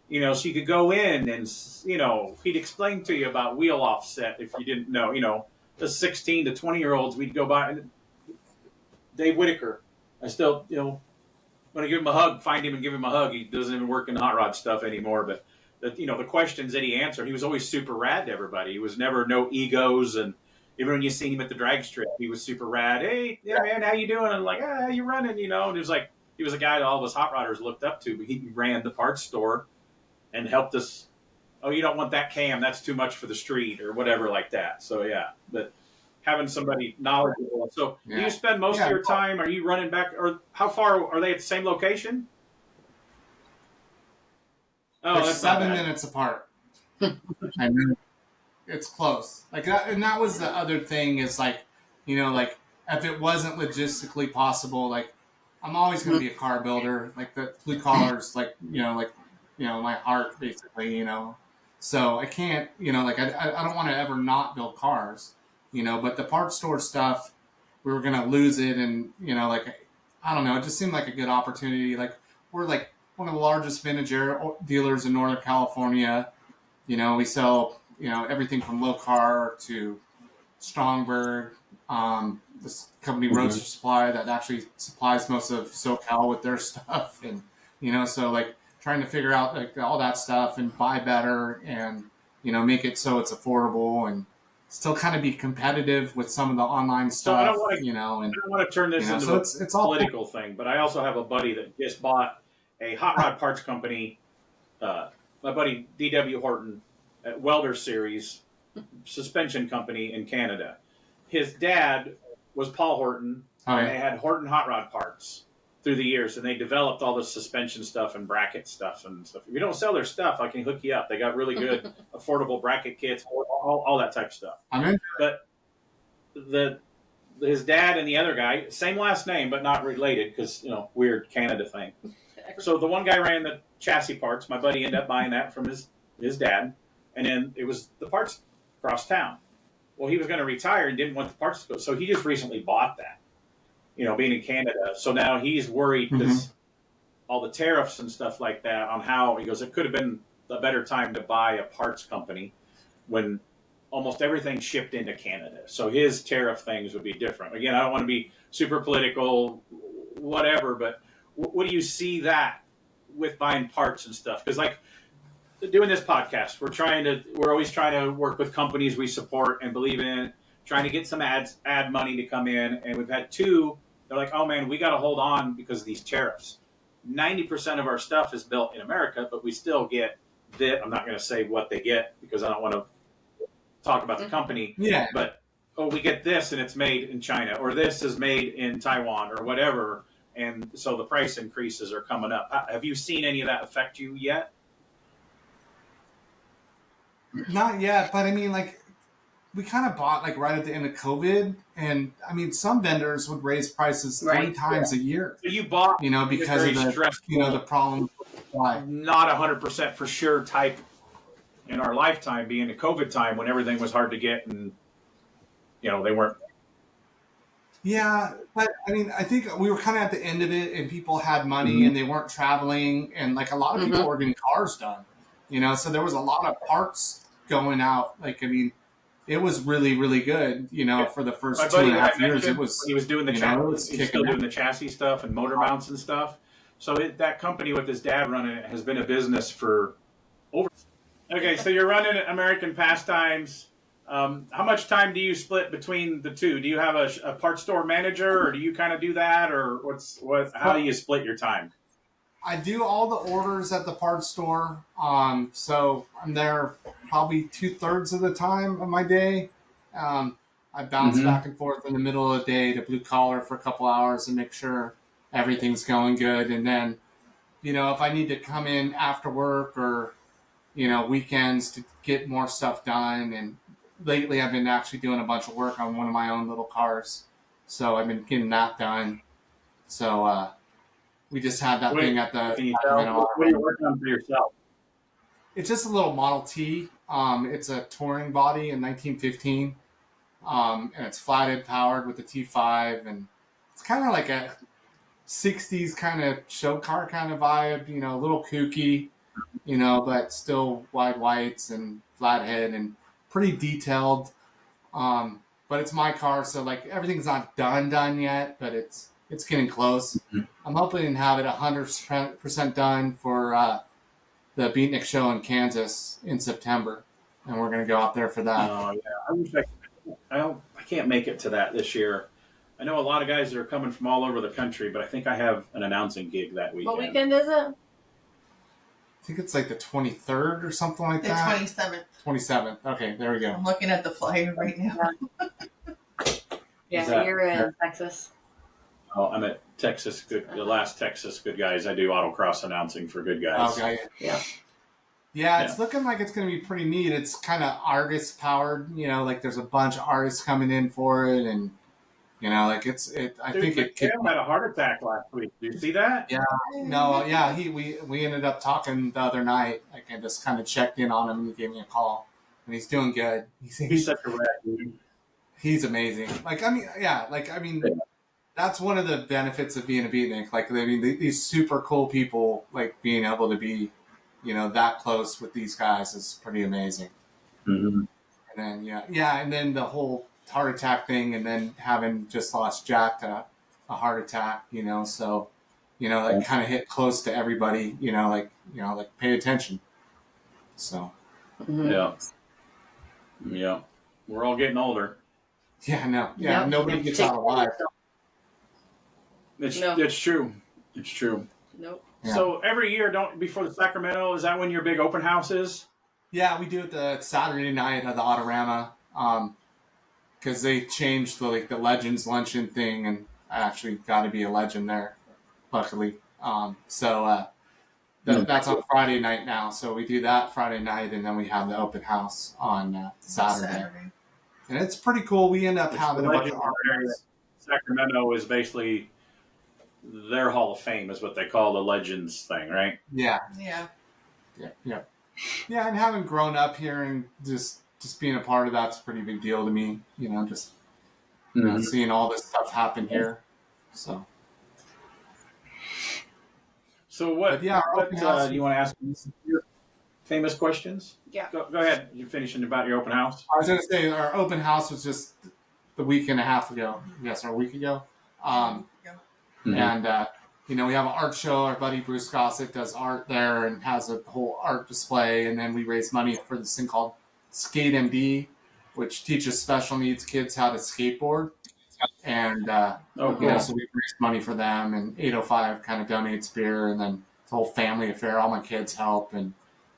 You know, so you could go in and, you know, he'd explain to you about wheel offset if you didn't know. You know, the 16 to 20-year-olds, we'd go by. Dave Whitaker, I still, you know, when I give him a hug, find him and give him a hug. He doesn't even work in hot rod stuff anymore. But, you know, the questions that he answered, he was always super rad to everybody. He was never no egos. And even when you seen him at the drag strip, he was super rad. Hey, yeah, man, how you doing? And I'm like, how you running? You know, and it was like, he was a guy that all of us hot rodders looked up to. But he ran the parts store and helped us. Oh, you don't want that cam. That's too much for the street or whatever like that. So, yeah, but having somebody knowledgeable. So do you spend most of your time, are you running back, or how far are they at the same location? Oh, they're that's 7 minutes apart. I mean, it's close. Like that, and that was the other thing is like, you know, like if it wasn't logistically possible, like I'm always going to be a car builder. Like the blue collars, like my heart basically. So I can't, I don't want to ever not build cars, But the parts store stuff, we were going to lose it, and I don't know. It just seemed like a good opportunity. Like we're like one of the largest vintage dealers in Northern California. We sell everything from low car to Strongberg, this company Roadster Supply that actually supplies most of SoCal with their stuff, and so like trying to figure out like all that stuff and buy better and make it so it's affordable and still kind of be competitive with some of the online stuff. So I don't want to turn this into so a it's all political thing, but I also have a buddy that just bought a hot rod parts company. My buddy D.W. Horton at Welder Series suspension company in Canada. His dad was Paul Horton, and they had Horton hot rod parts through the years, and they developed all the suspension stuff and bracket stuff and stuff. If you don't sell their stuff, I can hook you up. They got really good, affordable bracket kits, all that type of stuff. But his dad and the other guy, same last name, but not related because, weird Canada thing. So the one guy ran the chassis parts. My buddy ended up buying that from his dad. And then it was the parts across town. Well, he was going to retire and didn't want the parts to go. So he just recently bought that, being in Canada. So now he's worried because all the tariffs and stuff like that on how, he goes, it could have been a better time to buy a parts company when almost everything shipped into Canada. So his tariff things would be different. Again, I don't want to be super political, whatever, but what do you see that with buying parts and stuff? Because like, doing this podcast, we're always trying to work with companies we support and believe in, trying to get some ad money to come in. And we've had two, they're like, oh man, we got to hold on because of these tariffs. 90% of our stuff is built in America, but we still get that. I'm not going to say what they get because I don't want to talk about the company. Yeah. But, we get this and it's made in China, or this is made in Taiwan or whatever. And so the price increases are coming up. Have you seen any of that affect you yet? Not yet, but I mean, like, we kind of bought like right at the end of COVID, and I mean, some vendors would raise prices 3 times a year. So you bought, because of the problem. Not 100% for sure type in our lifetime, being a COVID time when everything was hard to get, and they weren't. Yeah, but I mean, I think we were kind of at the end of it, and people had money, and they weren't traveling, and like a lot of people were getting cars done. So there was a lot of parts going out. Like, I mean, it was really, really good, for the first 2.5 years. It was, he was doing the chassis, he was still doing the chassis stuff and motor mounts and stuff. So that company with his dad running it has been a business for over. Okay, so you're running American Pastimes. How much time do you split between the two? Do you have a parts store manager, or do you kind of do that, or how do you split your time? I do all the orders at the parts store. So I'm there probably 2/3 of the time of my day. I bounce back and forth in the middle of the day to blue collar for a couple hours and make sure everything's going good. And then, if I need to come in after work or, weekends to get more stuff done. And lately I've been actually doing a bunch of work on one of my own little cars. So I've been getting that done. So, we just had that thing at the. What are you working on for yourself? It's just a little Model T. It's a touring body in 1915, and it's flathead powered with the T5, and it's kind of like a 60s kind of show car kind of vibe. A little kooky, but still wide whites and flathead and pretty detailed. But it's my car, so like everything's not done yet, but it's getting close. I'm hoping to have it 100% done for the Beatnik show in Kansas in September, and we're going to go out there for that. Oh, yeah. I wish I can't make it to that this year. I know a lot of guys that are coming from all over the country, but I think I have an announcing gig that weekend. What weekend is it? I think it's like the 23rd or something like that. The 27th. 27th. Okay, there we go. I'm looking at the flyer right now. Yeah, you're in Texas. Oh, I'm at Texas the last Texas Good Guys. I do autocross announcing for Good Guys. Okay. Yeah, it's looking like it's going to be pretty neat. It's kind of artist powered, like there's a bunch of artists coming in for it, and You know, like I think it could. Cam had a heart attack last week. Did you see that? Yeah, no, yeah. We ended up talking the other night. Like I just kind of checked in on him, and he gave me a call, and he's doing good. He's such a rat, dude. He's amazing. Like I mean, yeah. Like I mean, that's one of the benefits of being a beatnik. Like I mean, these super cool people, like being able to be, you know, that close with these guys is pretty amazing. Mm-hmm. And then and then the whole heart attack thing, and then having just lost Jack to a heart attack, you know, so you know, like kind of hit close to everybody, you know, like pay attention. So yeah, we're all getting older. Yeah, no, yeah, nobody gets out alive. It's true. It's true. Nope. Yeah. So every year, before the Sacramento, is that when your big open house is? Yeah, we do it the Saturday night at the Autorama, because they changed the Legends luncheon thing, and I actually got to be a legend there, luckily. That's on Friday night now, so we do that Friday night, and then we have the open house on Saturday. And it's pretty cool. We end up having a bunch of artists. Sacramento is basically their Hall of Fame, is what they call the Legends thing, right? Yeah. Yeah. Yeah, and having grown up here and just being a part of that's a pretty big deal to me. You know, just seeing all this stuff happen here. So what? Do you want to ask your famous questions? Yeah. Go ahead. You're finishing about your open house. I was going to say our open house was just the week and a half ago. Yes, or a week ago. And you know, we have an art show. Our buddy Bruce Gossett does art there and has a whole art display. And then we raise money for this thing called Skate MD, which teaches special needs kids how to skateboard. And you know, so we raise money for them. And 805 kind of donates beer, and then it's a whole family affair. All my kids help, and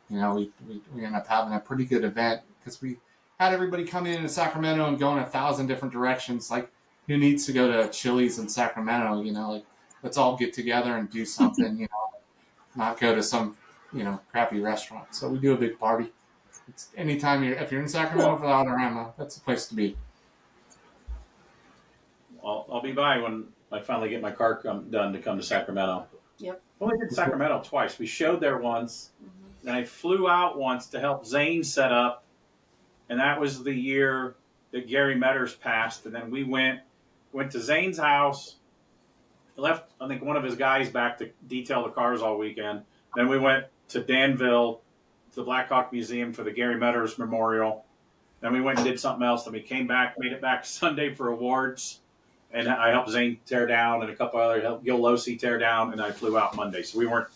you know, we end up having a pretty good event because we had everybody come in Sacramento and go in 1,000 different directions. Like, who needs to go to Chili's in Sacramento? You know, like, let's all get together and do something, you know, not go to some, you know, crappy restaurant. So we do a big party. It's anytime if you're in Sacramento for the Autorama, that's the place to be. I'll be by when I finally get my car done to come to Sacramento. Yep. I only did Sacramento twice. We showed there once, and I flew out once to help Zane set up, and that was the year that Gary Metters passed. And then we went to Zane's house, left, I think, one of his guys back to detail the cars all weekend. Then we went to Danville, to the Black Hawk Museum for the Gary Metters Memorial. Then we went and did something else. Then we came back, made it back Sunday for awards. And I helped Zane tear down, and a couple other helped Gil Losi tear down, and I flew out Monday. So we were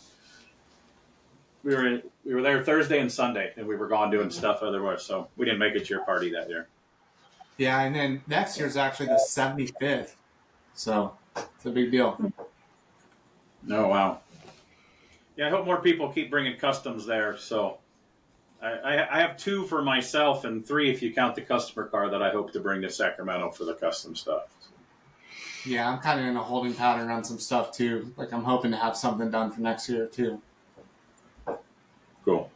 there Thursday and Sunday, and we were gone doing stuff otherwise. So we didn't make it to your party that year. Yeah, and then next year's actually the 75th. So it's a big deal. Oh, wow. Yeah, I hope more people keep bringing customs there. So I have 2 for myself and 3 if you count the customer car that I hope to bring to Sacramento for the custom stuff. Yeah, I'm kind of in a holding pattern on some stuff too. Like, I'm hoping to have something done for next year too. Cool.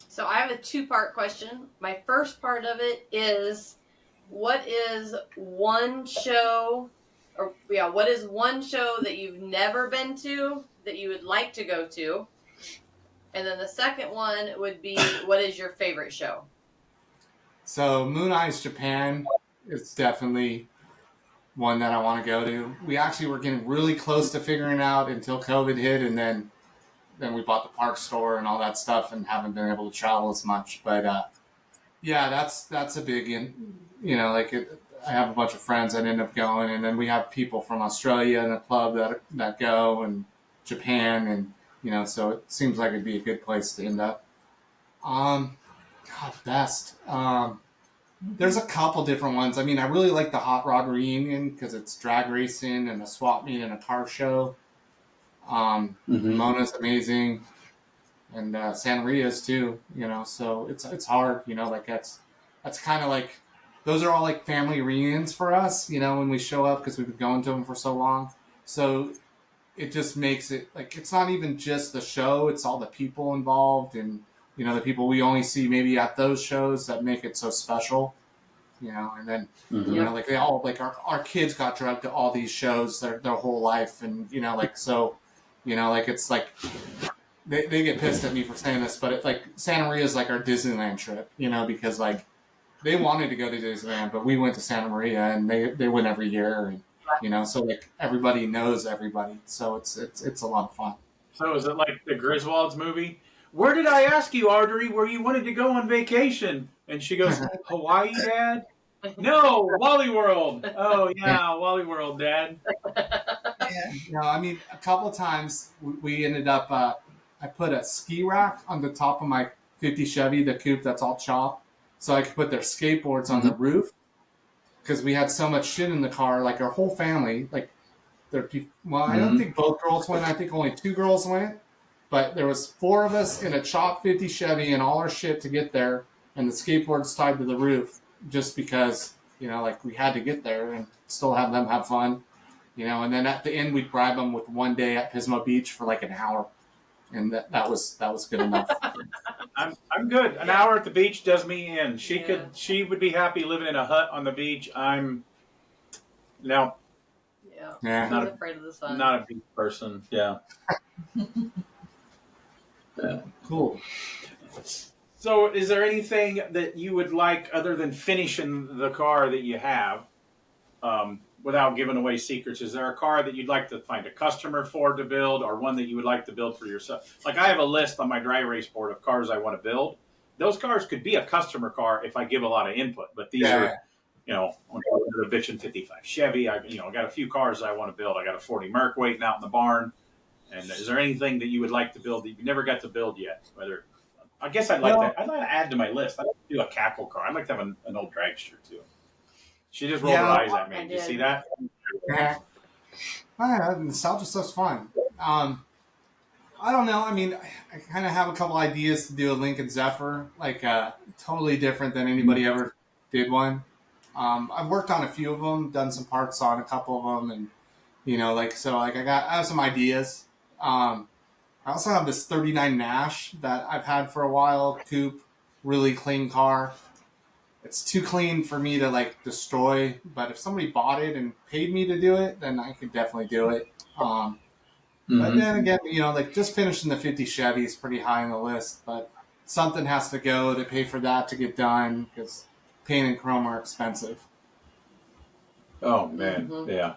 So I have a 2-part question. My first part of it is, what is one show that you've never been to that you would like to go to? And then the second one would be, what is your favorite show? So Moon Eyes Japan is definitely one that I want to go to. We actually were getting really close to figuring out until COVID hit, and then we bought the park store and all that stuff and haven't been able to travel as much. But yeah, that's a big, you know, like I have a bunch of friends that end up going, and then we have people from Australia in the club that go, and Japan, and you know, so it seems like it'd be a good place to end up. Best. There's a couple different ones. I mean, I really like the Hot Rod Reunion because it's drag racing and a swap meet and a car show. Mona's amazing, and San Ria's too. You know, so it's hard. You know, like that's kind of like, those are all like family reunions for us. You know, when we show up because we've been going to them for so long. So it just makes it like, it's not even just the show; it's all the people involved, and you know, the people we only see maybe at those shows that make it so special. and then Mhm. like they all like our kids got drugged to all these shows their whole life, and like so, like it's like they get pissed at me for saying this, but like Santa Maria is like our Disneyland trip, because like they wanted to go to Disneyland, but we went to Santa Maria, and they went every year, and so like everybody knows everybody, so it's a lot of fun. So is it like the Griswolds movie? Where did I ask you, Audrey, where you wanted to go on vacation? And she goes, Hawaii, Dad? No, Wally World. Oh, yeah, Wally World, Dad. Yeah. I mean, a couple of times we ended up. I put a ski rack on the top of my '50 Chevy, the coupe that's all chopped, so I could put their skateboards on the roof, because we had so much shit in the car. Like our whole family, like I don't think both girls went. I think only 2 girls went, but there was 4 of us in a chopped '50 Chevy and all our shit to get there, and the skateboards tied to the roof, just because like we had to get there and still have them have fun. And then at the end we'd bribe them with 1 day at Pismo Beach for like an hour, and that was good enough. I'm good. An hour at the beach does me in. She would be happy living in a hut on the beach. I'm no. Yeah. Not He's afraid of the sun. Not a beach person. Yeah. Yeah. Cool. So, is there anything that you would like other than finishing the car that you have, without giving away secrets? Is there a car that you'd like to find a customer for to build, or one that you would like to build for yourself? Like I have a list on my dry erase board of cars I want to build. Those cars could be a customer car if I give a lot of input, but these are, the bitchin' 55 Chevy. I got a few cars I want to build. I got a 40 Merc waiting out in the barn. And is there anything that you would like to build that you never got to build yet? I guess I'd like to add to my list. I'd like to do a cackle car. I'd like to have an old dragster too. She just rolled her eyes at me. Did you see that? Yeah. Nostalgia stuff's fun. I don't know. I mean, I kind of have a couple ideas to do a Lincoln Zephyr, like totally different than anybody ever did one. I've worked on a few of them, done some parts on a couple of them, and I have some ideas. I also have this '39 Nash that I've had for a while. Coupe, really clean car. It's too clean for me to like destroy, but if somebody bought it and paid me to do it, then I could definitely do it. But then again, like just finishing the '50 Chevy is pretty high on the list, but something has to go to pay for that to get done, because paint and chrome are expensive. Oh man, yeah.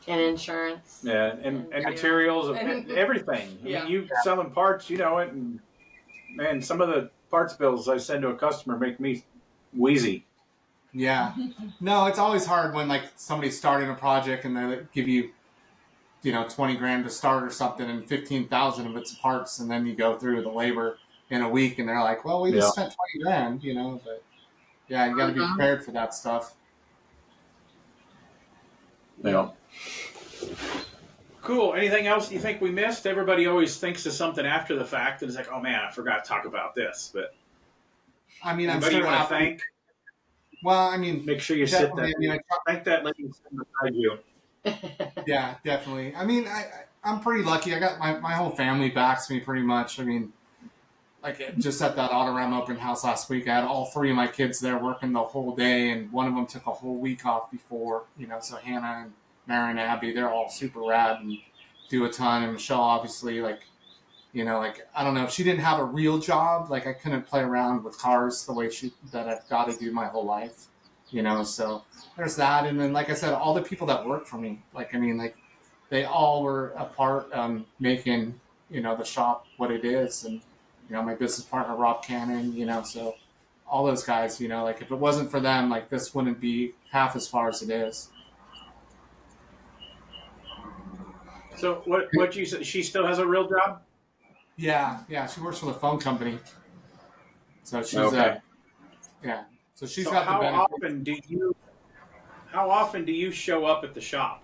And insurance. Yeah, and materials and everything. I mean, you selling parts, it, and man, some of the parts bills I send to a customer make me wheezy. Yeah. No, it's always hard when like somebody's starting a project and they give you, 20 grand to start or something, and 15,000 of it's parts, and then you go through the labor in a week and they're like, well, we just spent 20 grand, but yeah, you got to be prepared for that stuff. Yeah. Cool. Anything else you think we missed? Everybody always thinks of something after the fact and is like, oh man, I forgot to talk about this. But I mean, anybody you want to thank? Well, I mean, make sure you sit there. Thank that lady beside you. Yeah, definitely. I mean, I'm pretty lucky. I got my whole family backs me pretty much. I mean, like just at that Autorama open house last week, I had all 3 of my kids there working the whole day, and one of them took a whole week off before, so Hannah and Mary and Abby, they're all super rad and do a ton. And Michelle, obviously, like, I don't know, if she didn't have a real job, like I couldn't play around with cars the way that I've got to do my whole life, so there's that. And then, like I said, all the people that work for me, like, I mean, like they all were a part making, the shop what it is. And, my business partner, Rob Cannon, so all those guys, like if it wasn't for them, like this wouldn't be half as far as it is. So what you said, she still has a real job? Yeah. She works for the phone company. So she's, yeah. So she's got the benefits. How often do you show up at the shop?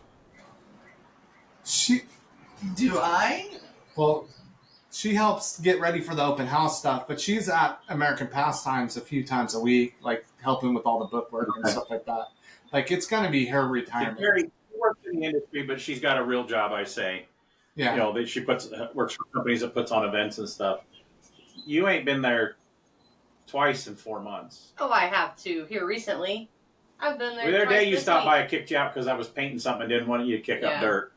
Do I? Well, she helps get ready for the open house stuff, but she's at American Pastimes a few times a week, like helping with all the bookwork and stuff like that. Like it's going to be her retirement. Carrie works in the industry, but she's got a real job, I say. Yeah. That she works for companies that puts on events and stuff. You ain't been there twice in 4 months. Oh, I have too. Here recently. I've been there. The other twice day you this stopped week. by, I kicked you out because I was painting something and didn't want you to kick up dirt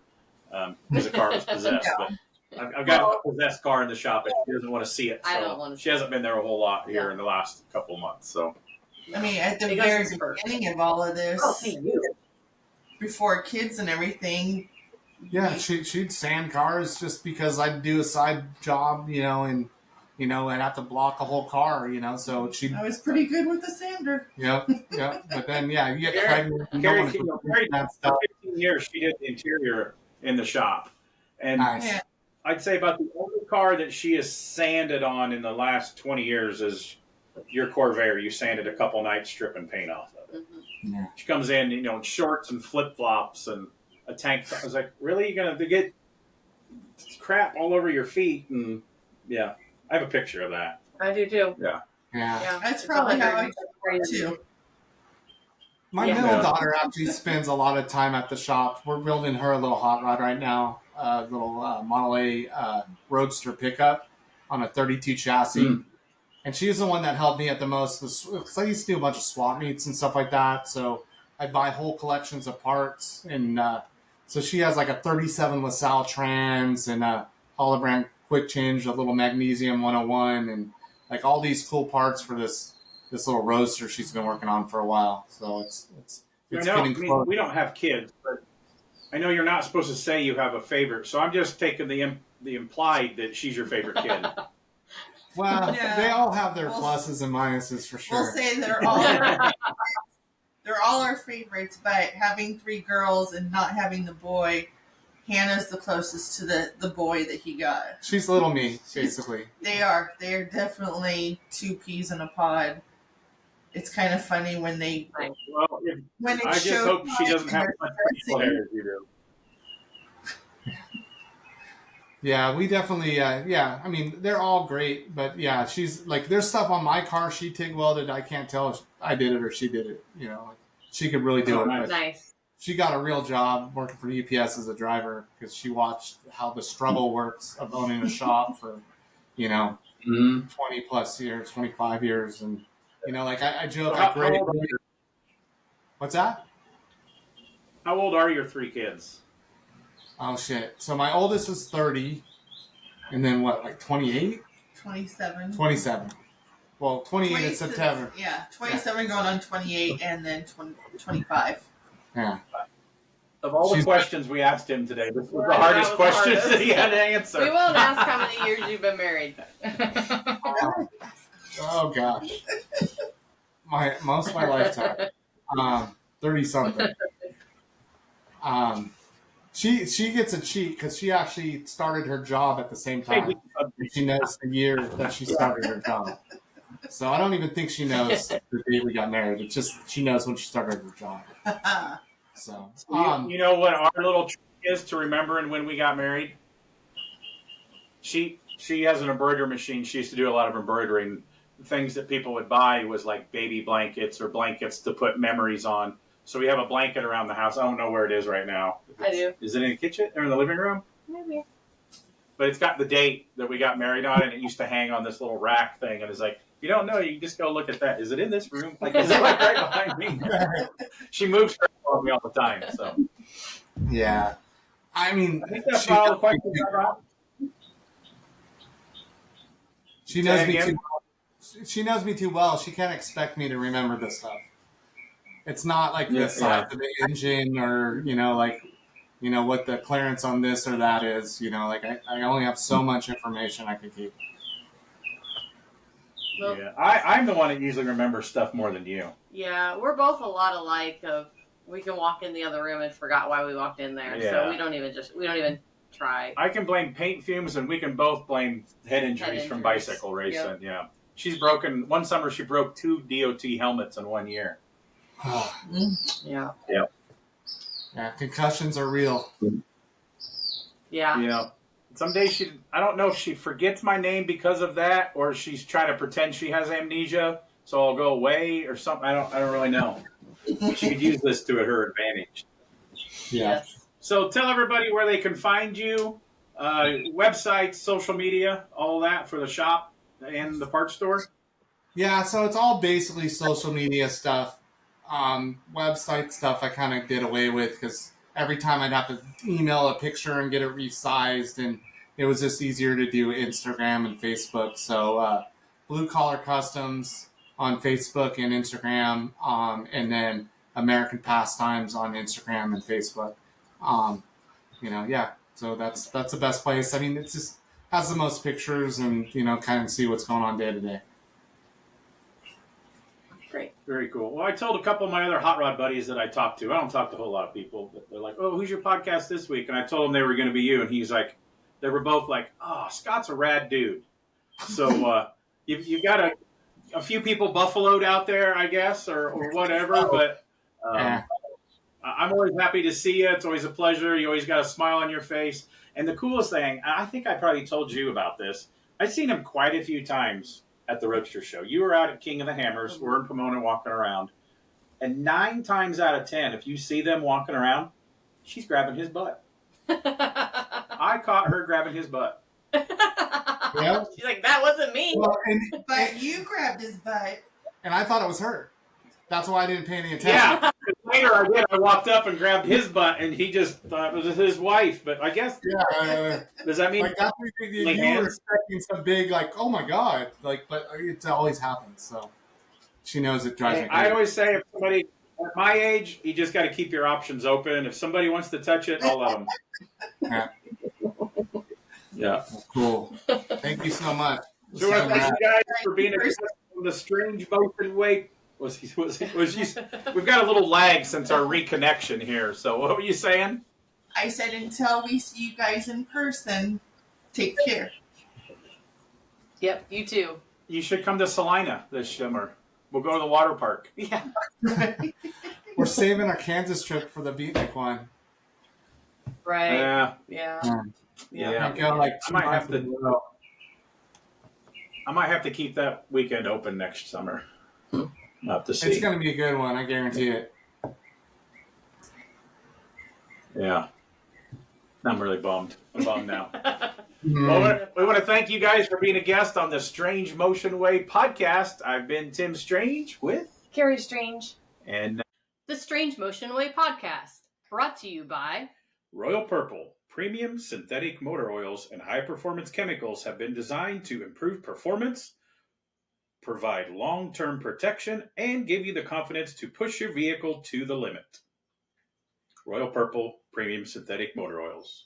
because the car was possessed. But I've got a possessed car in the shop and she doesn't want to see it. So I don't want to. She hasn't been there a whole lot here in the last couple of months. So I mean, at the very beginning of all of this, before kids and everything. Yeah, she'd sand cars just because I'd do a side job, and I'd have to block a whole car, so she. I was pretty good with the sander. Yep. But then, you get pregnant. Carrie, for 15 years, she did the interior in the shop. And nice. I'd say about the only car that she has sanded on in the last 20 years is your Corvair. You sanded a couple nights stripping paint off of it. Mm-hmm. Yeah. She comes in, in shorts and flip-flops and a tank. I was like, really? You're going to get crap all over your feet? And I have a picture of that. I do too. Yeah. That's probably how I took it too. My middle daughter actually spends a lot of time at the shop. We're building her a little hot rod right now, a little Model A Roadster pickup on a 32 chassis. Mm. And she's the one that helped me at the most because I used to do a bunch of swap meets and stuff like that. So I'd buy whole collections of parts. And so she has like a 37 LaSalle trans and a Holobrand quick change, a little magnesium 101, and like all these cool parts for this little roadster she's been working on for a while. So it's getting close. We don't have kids, but I know you're not supposed to say you have a favorite. So I'm just taking the implied that she's your favorite kid. Well, they all have their pluses and minuses for sure. We'll say they're all our favorites, but having 3 girls and not having the boy, Hannah's the closest to the boy that he got. She's little me, basically. They are definitely 2 peas in a pod. It's kind of funny when they I just hope she doesn't have much hair as you do. Yeah, we definitely, I mean, they're all great, but she's like, there's stuff on my car she TIG welded. I can't tell if I did it or she did it. She could really do it. Nice. She got a real job working for UPS as a driver because she watched how the struggle works of owning a shop for, 20 plus years, 25 years. And, I joke. What's that? How old are your 3 kids? Oh, shit. So my oldest is 30, and then what, like 28? 27. 27. Well, 28 in September. Yeah, 27 going on 28, and then 25. Yeah. Of all the questions we asked him today, this was the hardest questions that he had to answer. We won't ask how many years you've been married. Oh gosh. Most of my lifetime. 30-something. She gets a cheat because she actually started her job at the same time. She knows the year that she started her job. So I don't even think she knows the day we got married. It's just she knows when she started her job. So you know what our little trick is to remembering when we got married? She has an embroidery machine. She used to do a lot of embroidering. Things that people would buy was like baby blankets or blankets to put memories on. So we have a blanket around the house. I don't know where it is right now. I do. Is it in the kitchen or in the living room? Maybe. But it's got the date that we got married on, and it used to hang on this little rack thing. And it's like, you don't know, you can just go look at that. Is it in this room? Like, is it like right behind me? She moves her on me all the time. So yeah, I mean, I think that's all the questions I got. She knows me too. She knows me too well. She can't expect me to remember this stuff. It's not like the size of the engine or, what the clearance on this or that is. I only have so much information I can keep. Well, yeah, I'm the one that usually remembers stuff more than you. Yeah, we're both a lot alike. We can walk in the other room and forgot why we walked in there. Yeah. So we don't even try. I can blame paint fumes, and we can both blame head injuries from bicycle racing. Yep. Yeah, she's broken. One summer, she broke 2 DOT helmets in 1 year. Yeah. Yep. Yeah, concussions are real. Yeah. Yeah. Some days I don't know if she forgets my name because of that, or she's trying to pretend she has amnesia, so I'll go away or something. I don't really know. She could use this to her advantage. Yeah. Yes. So tell everybody where they can find you, websites, social media, all that for the shop and the parts store. Yeah, so it's all basically social media stuff. Website stuff I kind of did away with because every time I'd have to email a picture and get it resized, and it was just easier to do Instagram and Facebook. So Blue Collar Customs on Facebook and Instagram, and then American Pastimes on Instagram and Facebook. Yeah. So that's the best place. I mean, it just has the most pictures and kind of see what's going on day to day. Great. Very cool. Well, I told a couple of my other hot rod buddies that I talked to. I don't talk to a whole lot of people, but they're like, "Oh, who's your podcast this week?" And I told them they were going to be you, and he's like, they were both like, "Oh, Scott's a rad dude." So you've got a few people buffaloed out there, I guess, or whatever. But I'm always happy to see you. It's always a pleasure. You always got a smile on your face. And the coolest thing, I think I probably told you about this. I've seen him quite a few times at the Roadster Show. You were out at King of the Hammers. We're in Pomona walking around. And 9 times out of 10, if you see them walking around, she's grabbing his butt. I caught her grabbing his butt. Yeah. She's like, that wasn't me. Well, But you grabbed his butt. And I thought it was her. That's why I didn't pay any attention. Yeah. Later I did. I walked up and grabbed his butt, and he just thought it was his wife. But I guess, does that mean that's you were expecting some big, like, oh my God, like, but it always happens. So she knows it drives me crazy. I always say, if somebody at my age, you just got to keep your options open. If somebody wants to touch it, I'll let them. Yeah. Yeah. Cool. Thank you so much. So thank you guys for being a guest on the Strange Motion Way. We've got a little lag since our reconnection here. So what were you saying? I said until we see you guys in person, take care. Yep, you too. You should come to Salina this summer. We'll go to the water park. Yeah. We're saving our Kansas trip for the Beatnik one. Right. Yeah. I go like I might have to keep that weekend open next summer. I'll have to see. It's going to be a good one, I guarantee it. Yeah. I'm really bummed. I'm bummed now. Well, we want to thank you guys for being a guest on the Strange Motion Way podcast. I've been Tim Strange with Carrie Strange. And the Strange Motion Way podcast, brought to you by Royal Purple. Premium synthetic motor oils and high-performance chemicals have been designed to improve performance, provide long-term protection, and give you the confidence to push your vehicle to the limit. Royal Purple Premium Synthetic Motor Oils.